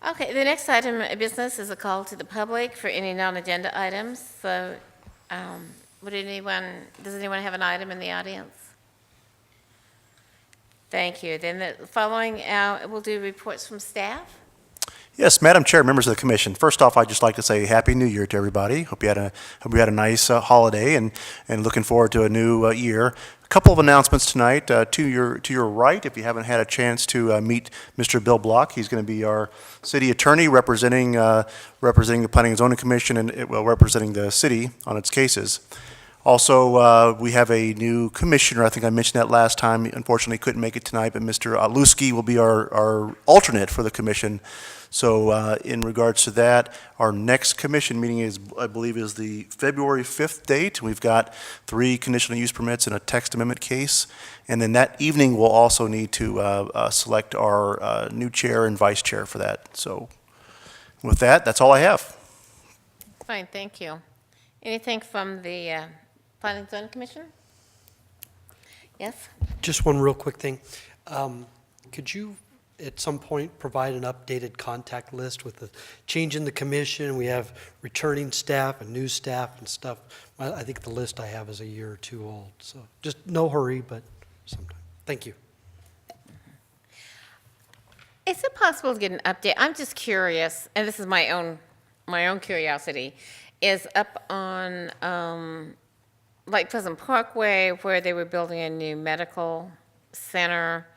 Okay, the next item of business is a call to the public for any non-agenda items. So, does anyone have an item in the audience? Thank you. Then the following, we'll do reports from staff. Yes, Madam Chair, members of the commission. First off, I'd just like to say Happy New Year to everybody. Hope you had a nice holiday and looking forward to a new year. A couple of announcements tonight. To your right, if you haven't had a chance to meet Mr. Bill Block, he's going to be our city attorney representing the Planning and Zoning Commission and representing the city on its cases. Also, we have a new commissioner. I think I mentioned that last time. Unfortunately, couldn't make it tonight, but Mr. Aluski will be our alternate for the commission. So in regards to that, our next commission meeting I believe is the February 5th date. We've got 3 conditional use permits and a text amendment case. And then that evening, we'll also need to select our new chair and vice chair for that. So with that, that's all I have. Fine, thank you. Anything from the Planning and Zoning Commission? Yes? Just one real quick thing. Could you, at some point, provide an updated contact list with the change in the commission? We have returning staff and new staff and stuff. I think the list I have is a year or 2 old, so just no hurry, but sometime. Thank you. Is it possible to get an update? I'm just curious, and this is my own curiosity, is up on like Pleasant Parkway, where they were building a new medical center,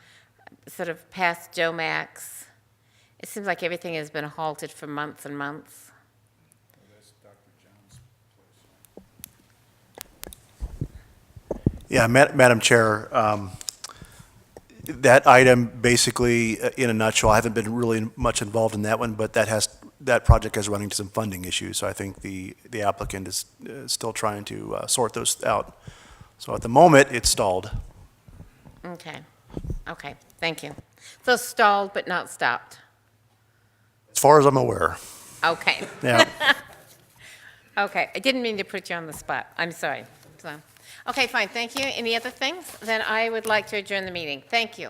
sort of past Joe Max. It seems like everything has been halted for months and months. Yeah, Madam Chair, that item basically, in a nutshell, I haven't been really much involved in that one, but that project is running into some funding issues. So I think the applicant is still trying to sort those out. So at the moment, it's stalled. Okay, thank you. So stalled but not stopped. As far as I'm aware. Okay. Yeah. Okay, I didn't mean to put you on the spot. I'm sorry. So, okay, fine, thank you. Any other things? Then I would like to adjourn the meeting. Thank you.